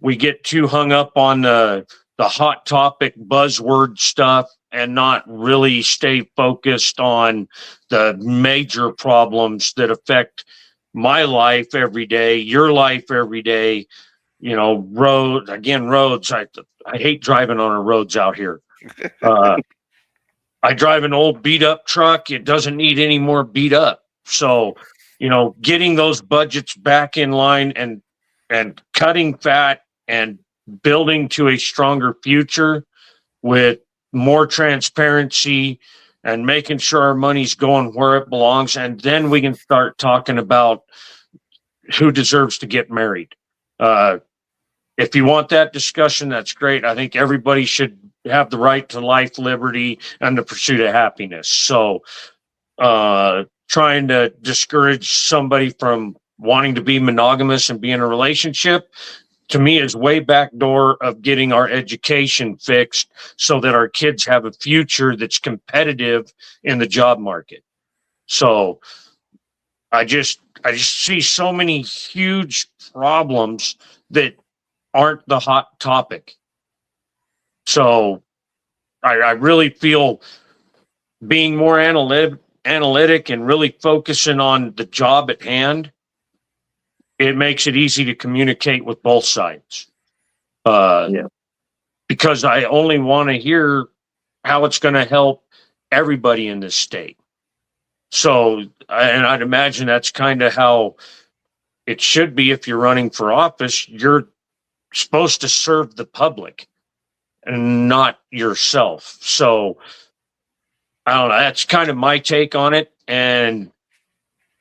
we get too hung up on the hot topic buzzword stuff and not really stay focused on the major problems that affect my life every day, your life every day. You know, roads. I hate driving on our roads out here. I drive an old beat up truck. It doesn't need any more beat up. So, you know, getting those budgets back in line and cutting fat and building to a stronger future with more transparency and making sure our money's going where it belongs. And then we can start talking about who deserves to get married. If you want that discussion, that's great. I think everybody should have the right to life, liberty, and the pursuit of happiness. So, trying to discourage somebody from wanting to be monogamous and be in a relationship, to me, is way back door of getting our education fixed so that our kids have a future that's competitive in the job market. So I just see so many huge problems that aren't the hot topic. So I really feel being more analytic and really focusing on the job at hand, it makes it easy to communicate with both sides. Because I only want to hear how it's going to help everybody in this state. So, and I'd imagine that's kind of how it should be. If you're running for office, you're supposed to serve the public and not yourself. So I don't know. That's kind of my take on it. And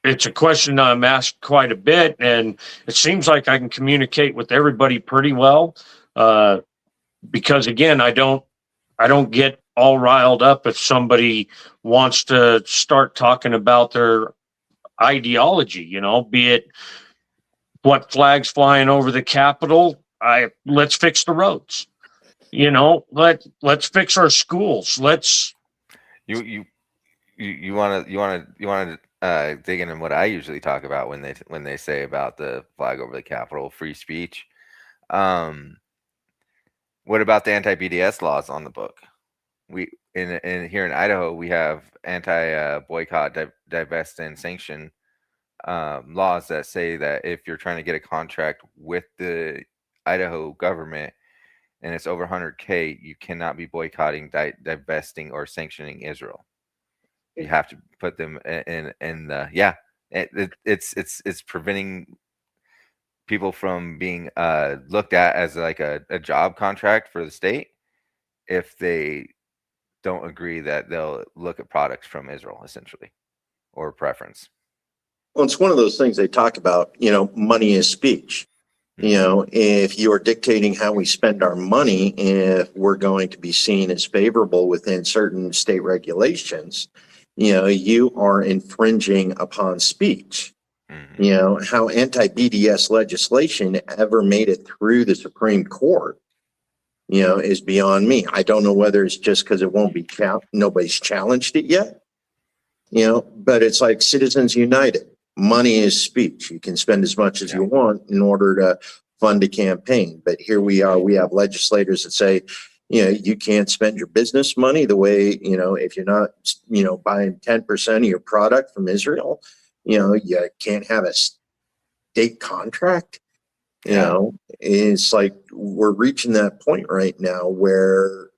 it's a question I'm asked quite a bit. And it seems like I can communicate with everybody pretty well. Because again, I don't get all riled up if somebody wants to start talking about their ideology, you know, be it what flags flying over the Capitol. Let's fix the roads. You know, let's fix our schools. Let's you want to dig into what I usually talk about when they say about the flag over the Capitol, free speech. What about the anti-BDS laws on the book? We in here in Idaho, we have anti-boycott, divest, and sanction laws that say that if you're trying to get a contract with the Idaho government and it's over 100K, you cannot be boycotting, divesting, or sanctioning Israel. You have to put them in the it's preventing people from being looked at as like a job contract for the state if they don't agree that they'll look at products from Israel, essentially, or preference. Well, it's one of those things they talk about, you know, money is speech. You know, if you're dictating how we spend our money, if we're going to be seen as favorable within certain state regulations, you know, you are infringing upon speech. Mm-hmm. You know, how anti-BDS legislation ever made it through the Supreme Court, you know, is beyond me. I don't know whether it's just because it won't be nobody's challenged it yet, you know, but it's like Citizens United. Money is speech. You can spend as much as you want in order to fund a campaign. But here we are, we have legislators that say, you know, you can't spend your business money the way, you know, if you're not, you know, buying 10% of your product from Israel, you know, you can't have a state contract. You know, it's like we're reaching that point right now where,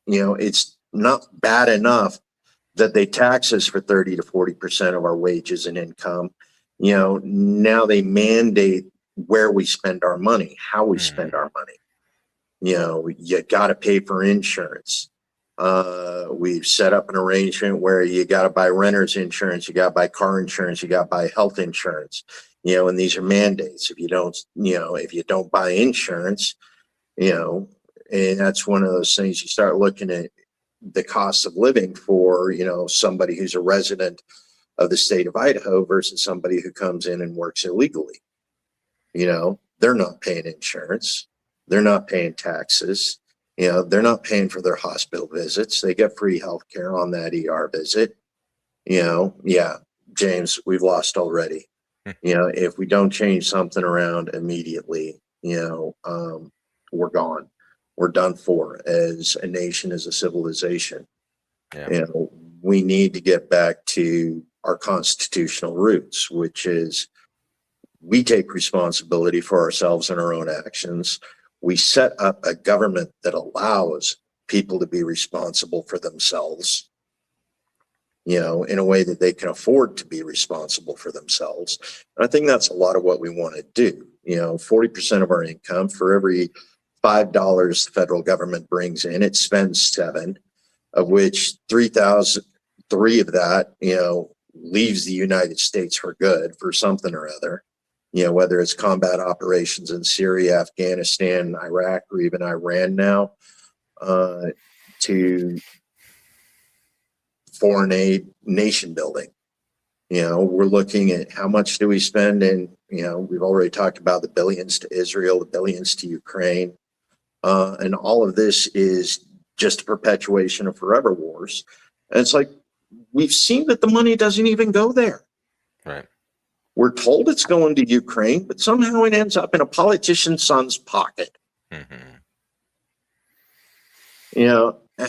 you know, it's not bad enough that they tax us for 30 to 40% of our wages and income. You know, now they mandate where we spend our money, how we spend our money. You know, you got to pay for insurance. We've set up an arrangement where you got to buy renter's insurance, you got to buy car insurance, you got to buy health insurance. You know, and these are mandates. If you don't, you know, if you don't buy insurance, you know, and that's one of those things you start looking at the cost of living for, somebody who's a resident of the state of Idaho versus somebody who comes in and works illegally. They're not paying insurance. They're not paying taxes. They're not paying for their hospital visits. They get free health care on that ER visit. Yeah, James, we've lost already. If we don't change something around immediately, we're gone. We're done for as a nation, as a civilization. Yeah. We need to get back to our constitutional roots, which is we take responsibility for ourselves and our own actions. We set up a government that allows people to be responsible for themselves, in a way that they can afford to be responsible for themselves. And I think that's a lot of what we want to do. 40% of our income, for every $5 the federal government brings in, it spends $7, of which 3,003 of that, leaves the United States for good, for something or other. Whether it's combat operations in Syria, Afghanistan, Iraq, or even Iran now, to foreign aid, nation building. We're looking at how much do we spend, and we've already talked about the billions to Israel, the billions to Ukraine, and all of this is just a perpetuation of forever wars. And it's like, we've seen that the money doesn't even go there. Right. We're told it's going to Ukraine, but somehow it ends up in a politician's son's pocket. Mm-hmm.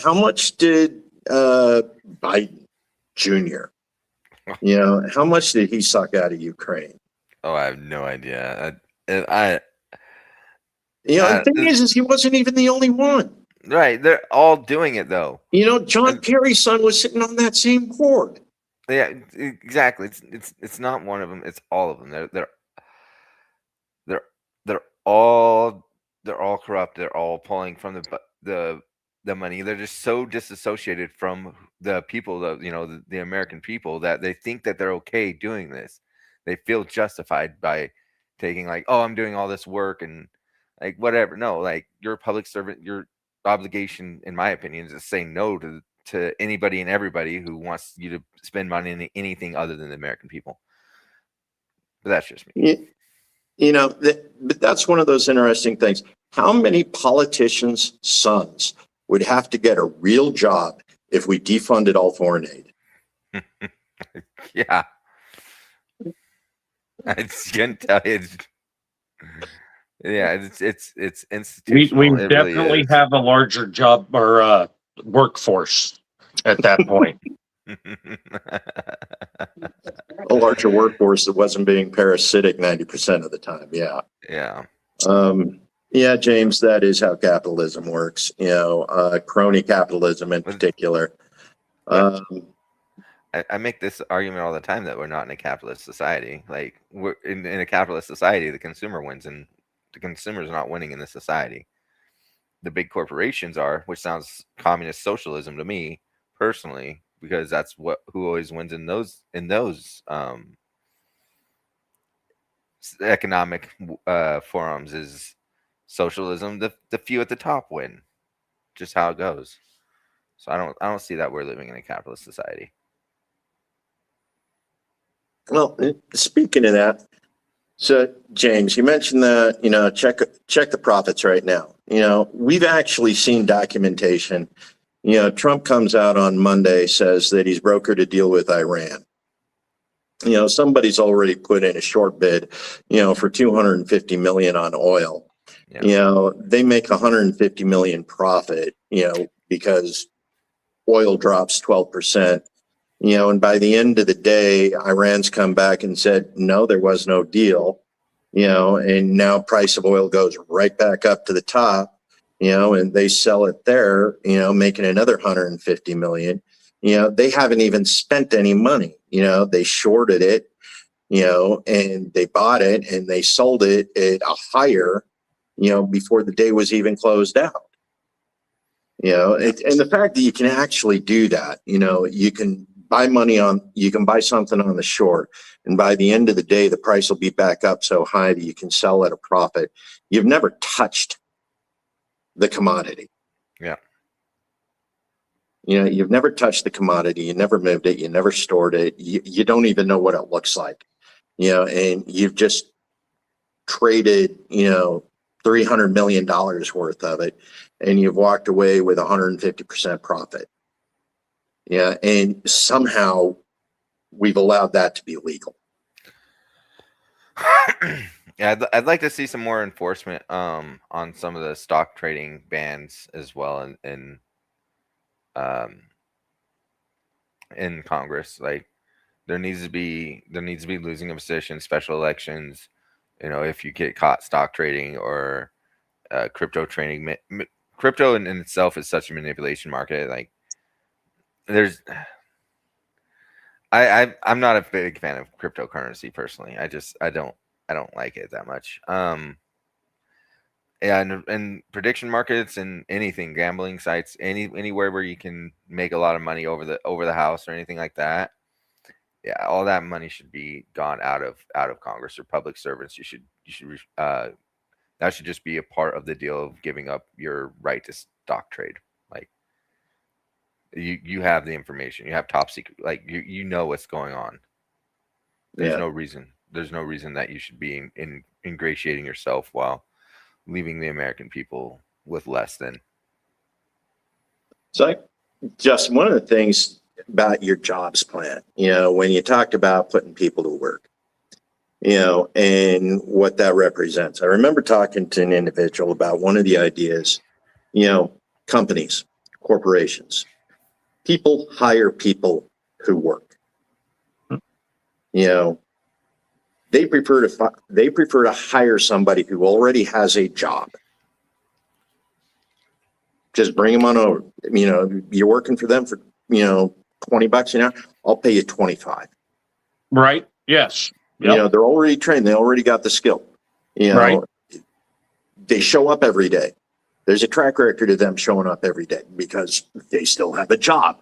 How much did Biden Jr., how much did he suck out of Ukraine? Oh, I have no idea. The thing is he wasn't even the only one. Right. They're all doing it, though. John Kerry's son was sitting on that same board. Yeah, exactly. It's not one of them. It's all of them. They're all corrupt. They're all pulling from the money. They're just so disassociated from the people, the American people, that they think that they're okay doing this. They feel justified by taking, like, oh, I'm doing all this work and like whatever. No, like, you're a public servant. Your obligation, in my opinion, is to say no to anybody and everybody who wants you to spend money on anything other than the American people. But that's just me. But that's one of those interesting things. How many politicians' sons would have to get a real job if we defunded all foreign aid? Yeah. I can't tell you. Yeah, it's institutional. We definitely really have a larger job or workforce at that point. A larger workforce that wasn't being parasitic 90% of the time. Yeah. Yeah. Yeah, James, that is how capitalism works. Crony capitalism in particular. I make this argument all the time that we're not in a capitalist society. Like, we're in a capitalist society, the consumer wins, and the consumer's not winning in this society. The big corporations are, which sounds communist socialism to me personally, because that's who always wins in those economic forums is socialism. The few at the top win. Just how it goes. So I don't see that we're living in a capitalist society. Well, speaking of that, so James, you mentioned that, check the profits right now. We've actually seen documentation. Trump comes out on Monday, says that he's brokered a deal with Iran. Somebody's already put in a short bid, for 250 million on oil. Yeah. They make 150 million profit, because oil drops 12%. And by the end of the day, Iran's come back and said, no, there was no deal, and now price of oil goes right back up to the top, and they sell it there, making another 150 million. They haven't even spent any money. They shorted it, and they bought it and they sold it at a higher, before the day was even closed out. And the fact that you can actually do that, you can buy something on the short, and by the end of the day, the price will be back up so high that you can sell at a profit. You've never touched the commodity. Yeah. You know, you've never touched the commodity, you never moved it, you never stored it, you don't even know what it looks like, you know, and you've just traded, you know, $300 million worth of it, and you've walked away with 150% profit. Yeah, and somehow we've allowed that to be legal. Yeah, I'd like to see some more enforcement on some of the stock trading bans as well in Congress. Like there needs to be losing of position, special elections. You know, if you get caught stock trading or crypto trading, crypto in itself is such a manipulation market. Like I'm not a big fan of cryptocurrency personally. I don't like it that much. Yeah, and prediction markets and anything, gambling sites, anywhere where you can make a lot of money over the house or anything like that. Yeah, all that money should be gone out of Congress or public servants. You should that should just be a part of the deal of giving up your right to stock trade. Like you have the information, you have top secret, like you know what's going on. There's no reason that you should be ingratiating yourself while leaving the American people with less than. So, just one of the things about your jobs plan, you know, when you talked about putting people to work, you know, and what that represents. I remember talking to an individual about one of the ideas, you know, companies, corporations, people hire people who work. You know, they prefer to hire somebody who already has a job. Just bring them on over. You know, you're working for them for, you know, $20 an hour. I'll pay you 25. Right. Yes. Yep. You know, they're already trained. They already got the skill. You know, right. They show up every day. There's a track record of them showing up every day because they still have a job.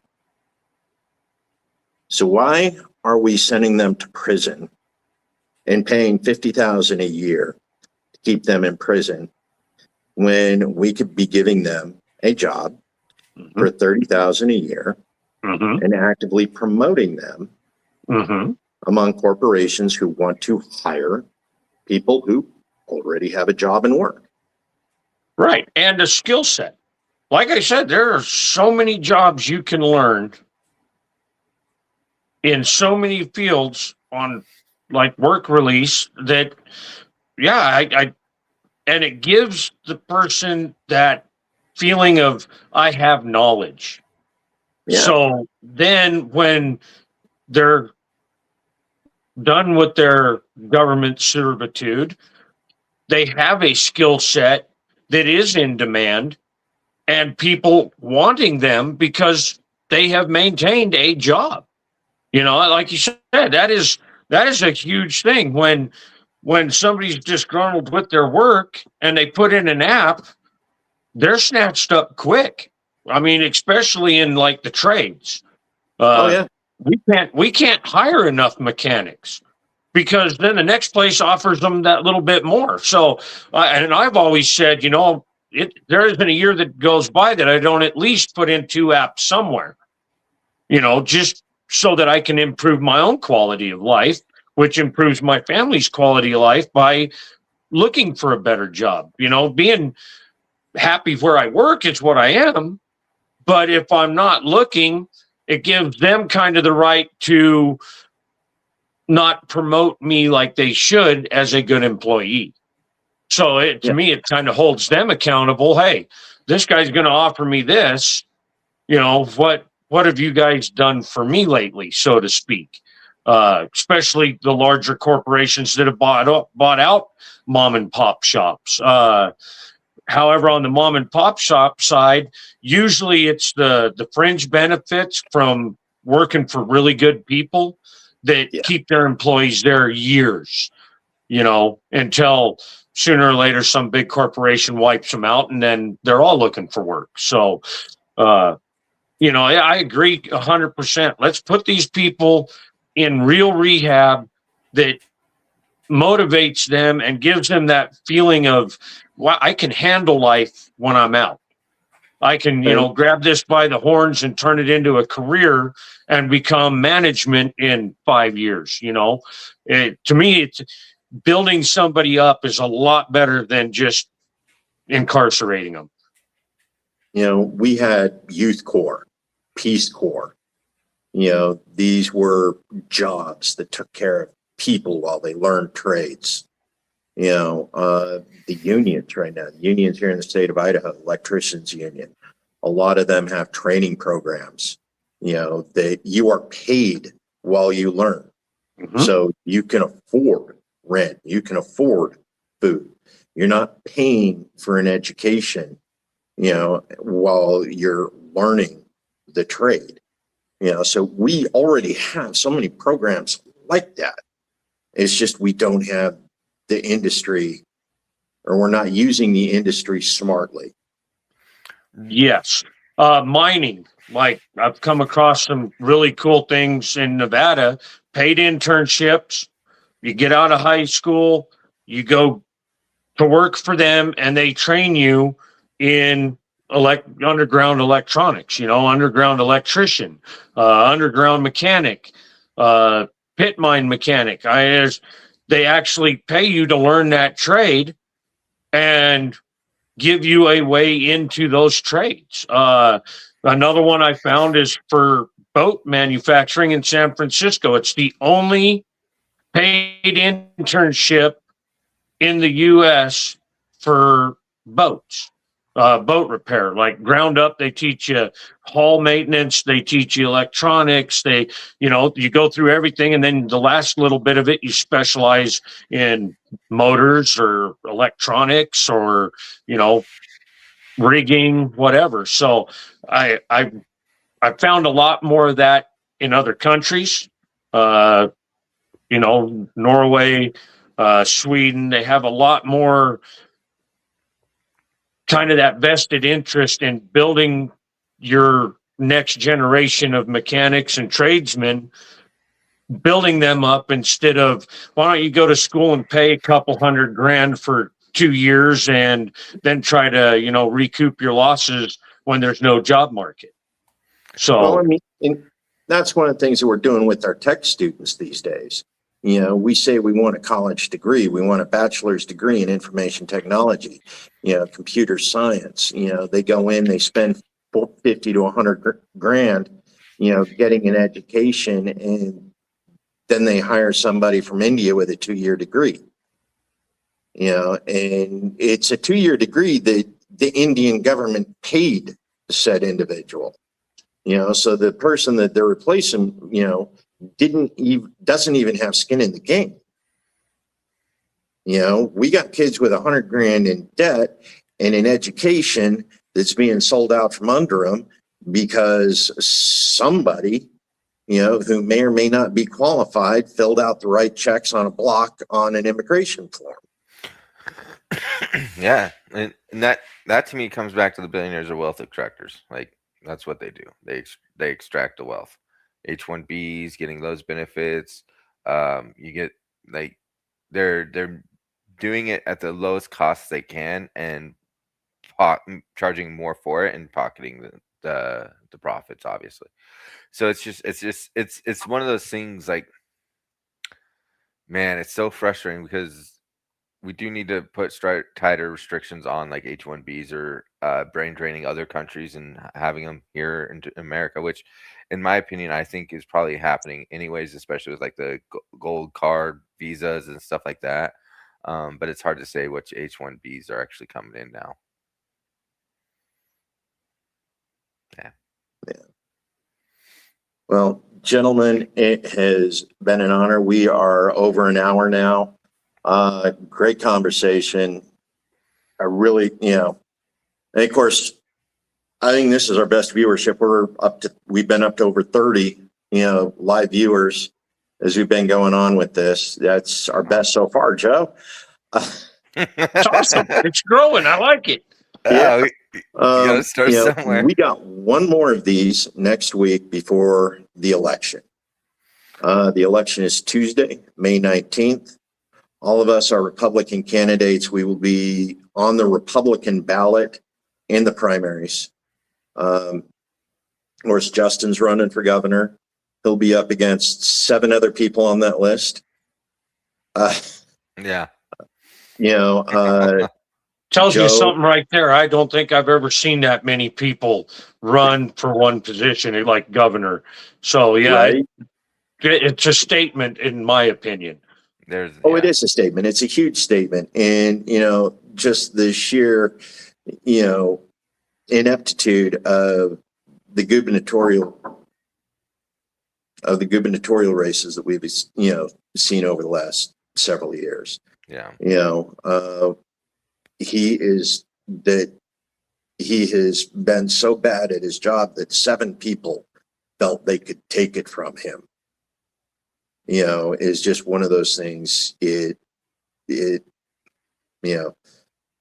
So why are we sending them to prison and paying $50,000 a year to keep them in prison when we could be giving them a job for $30,000 a year and actively promoting them among corporations who want to hire people who already have a job and work? Right. And a skill set. Like I said, there are so many jobs you can learn in so many fields on like work release that, yeah, I and it gives the person that feeling of I have knowledge. Yeah. So then when they're done with their government servitude, they have a skill set that is in demand and people wanting them because they have maintained a job. You know, like you said, that is a huge thing. When somebody's disgruntled with their work and they put in an app, they're snatched up quick. I mean, especially in like the trades. We can't hire enough mechanics because then the next place offers them that little bit more. So, and I've always said, you know, there isn't a year that goes by that I don't at least put in 2 apps somewhere, you know, just so that I can improve my own quality of life, which improves my family's quality of life by looking for a better job. You know, being happy where I work is what I am. But if I'm not looking, it gives them kind of the right to not promote me like they should as a good employee. So to me, it kind of holds them accountable. Hey, this guy's going to offer me this. You know, what have you guys done for me lately, so to speak? Especially the larger corporations that have bought out mom and pop shops. However, on the mom and pop shop side, usually it's the fringe benefits from working for really good people that keep their employees there years, you know, until sooner or later some big corporation wipes them out and then they're all looking for work. So, you know, I agree 100%. Let's put these people in real rehab that motivates them and gives them that feeling of I can handle life when I'm out. I can, grab this by the horns and turn it into a career and become management in 5 years. To me, it's building somebody up is a lot better than just incarcerating them. We had Youth Corps, Peace Corps. These were jobs that took care of people while they learned trades. The unions right now, the unions here in the state of Idaho, electricians union, a lot of them have training programs, that you are paid while you learn. Mm-hmm. So you can afford rent, you can afford food. You're not paying for an education, while you're learning the trade. So we already have so many programs like that. It's just we don't have the industry, or we're not using the industry smartly. Yes. Mining, like I've come across some really cool things in Nevada, paid internships. You get out of high school, you go to work for them, and they train you in underground electronics, underground electrician, underground mechanic, pit mine mechanic. They actually pay you to learn that trade and give you a way into those trades. Another one I found is for boat manufacturing in San Francisco. It's the only paid internship in the U.S. for boats. Boat repair, like ground up, they teach you hull maintenance, they teach you electronics, you go through everything, and then the last little bit of it, you specialize in motors or electronics or, rigging, whatever. So I found a lot more of that in other countries, Norway, Sweden. They have a lot more kind of that vested interest in building your next generation of mechanics and tradesmen, building them up instead of, why don't you go to school and pay a couple $100,000 for 2 years and then try to, recoup your losses when there's no job market. So, and that's one of the things that we're doing with our tech students these days. We say we want a college degree. We want a bachelor's degree in information technology, computer science. They go in, they spend 50 to 100 grand, getting an education, and then they hire somebody from India with a 2-year degree. And it's a 2-year degree that the Indian government paid said individual. So the person that they're replacing, doesn't even have skin in the game. We got kids with 100 grand in debt and an education that's being sold out from under them because somebody, who may or may not be qualified, filled out the right checks on a block on an immigration form. Yeah, and that to me comes back to the billionaires or wealth extractors. Like, that's what they do. They extract the wealth. H-1Bs, getting those benefits. You get, like, they're doing it at the lowest cost they can and charging more for it and pocketing the profits, obviously. So it's one of those things, like, man, it's so frustrating because we do need to put tighter restrictions on, like, H-1Bs or brain draining other countries and having them here in America, which, in my opinion, I think is probably happening anyways, especially with, like, the gold card visas and stuff like that. But it's hard to say which H-1Bs are actually coming in now. Yeah. Well, gentlemen, it has been an honor. We are over an hour now. Great conversation. I really, and of course, I think this is our best viewership. We've been up to over 30, live viewers as we've been going on with this. That's our best so far, Joe. It's awesome. It's growing. I like it. Yeah. You gotta start somewhere. We got one more of these next week before the election. The election is Tuesday, May 19th. all of us are Republican candidates. We will be on the Republican ballot in the primaries. Of course, Justin's running for governor. He'll be up against 7 other people on that list. Yeah. Tells you Joe, something right there. I don't think I've ever seen that many people run for one position like governor. So yeah, right? it's a statement in my opinion. It is a statement. It's a huge statement. And, just the sheer, ineptitude of the gubernatorial races that we've, seen over the last several years. Yeah. He has been so bad at his job that 7 people felt they could take it from him. Is just one of those things.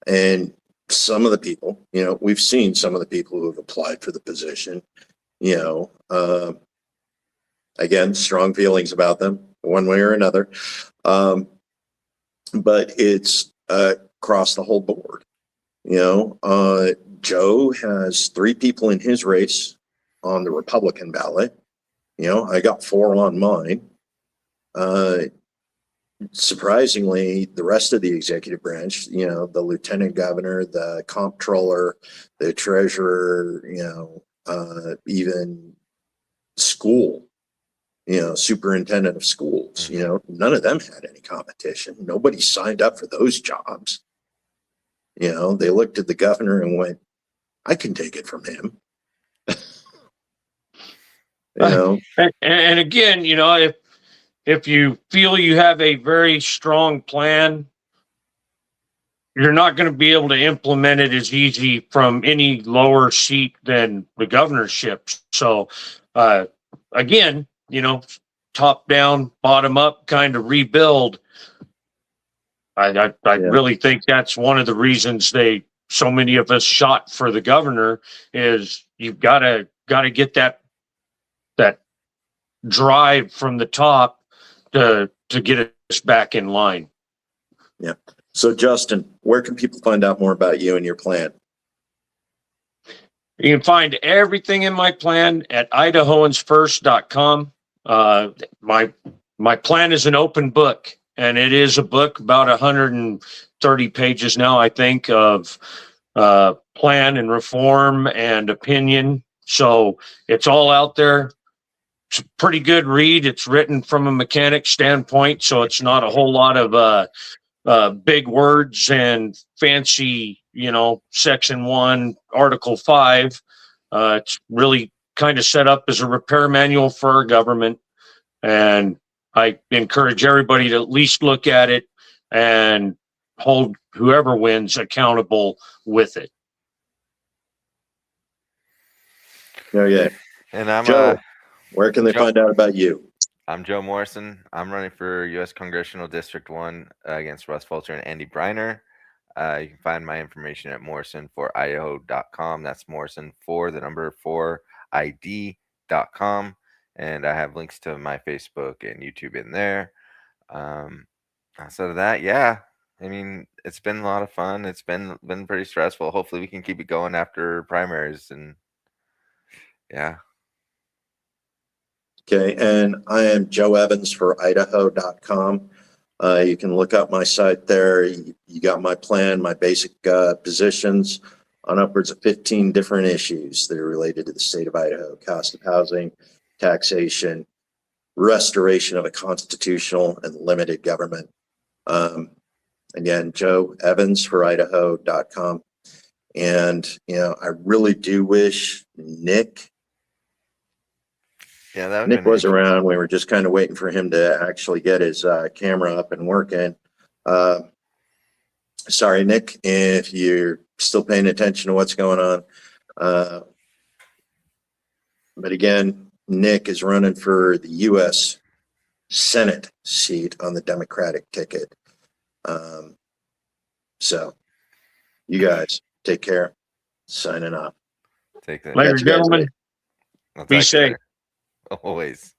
And some of the people, we've seen some of the people who have applied for the position, again, strong feelings about them one way or another. But it's across the whole board. Joe has 3 people in his race on the Republican ballot. I got 4 on mine. Surprisingly, the rest of the executive branch, the lieutenant governor, the comptroller, the treasurer, even school, superintendent of schools, none of them had any competition. Nobody signed up for those jobs. They looked at the governor and went, I can take it from him. And again, if you feel you have a very strong plan, you're not going to be able to implement it as easy from any lower seat than the governorship. So, again, top down, bottom up kind of rebuild. I really think that's one of the reasons so many of us shot for the governor is you've got to get that drive from the top to get us back in line. Yeah. So Justin, where can people find out more about you and your plan? You can find everything in my plan at idahoansfirst.com. My plan is an open book, and it is a book about 130 pages now, I think, of plan and reform and opinion. So it's all out there. It's a pretty good read. It's written from a mechanic standpoint, so it's not a whole lot of big words and fancy, section 1, article 5. It's really kind of set up as a repair manual for our government. And I encourage everybody to at least look at it and hold whoever wins accountable with it. Oh, yeah. And I'm Joe, where can they find out about you? I'm Joe Morrison. I'm running for U.S. Congressional District 1 against Russ Fulcher and Andy Briner. You can find my information at morrisonforidaho.com. That's Morrison for the number 4id.com. And I have links to my Facebook and YouTube in there. Outside of that, yeah. I mean, it's been a lot of fun. It's been pretty stressful. Hopefully we can keep it going after primaries, and yeah. Okay, and I am Joe Evans for Idaho.com. You can look up my site there. You got my plan, my basic positions on upwards of 15 different issues that are related to the state of Idaho: cost of housing, taxation, restoration of a constitutional and limited government. Again, Joe Evans for Idaho.com. And, I really do wish Nick was around. We were just kind of waiting for him to actually get his camera up and working. Sorry, Nick, if you're still paying attention to what's going on. But again, Nick is running for the U.S. Senate seat on the Democratic ticket. So you guys take care. Signing off. Take care. Later, gentlemen. Be safe. Always.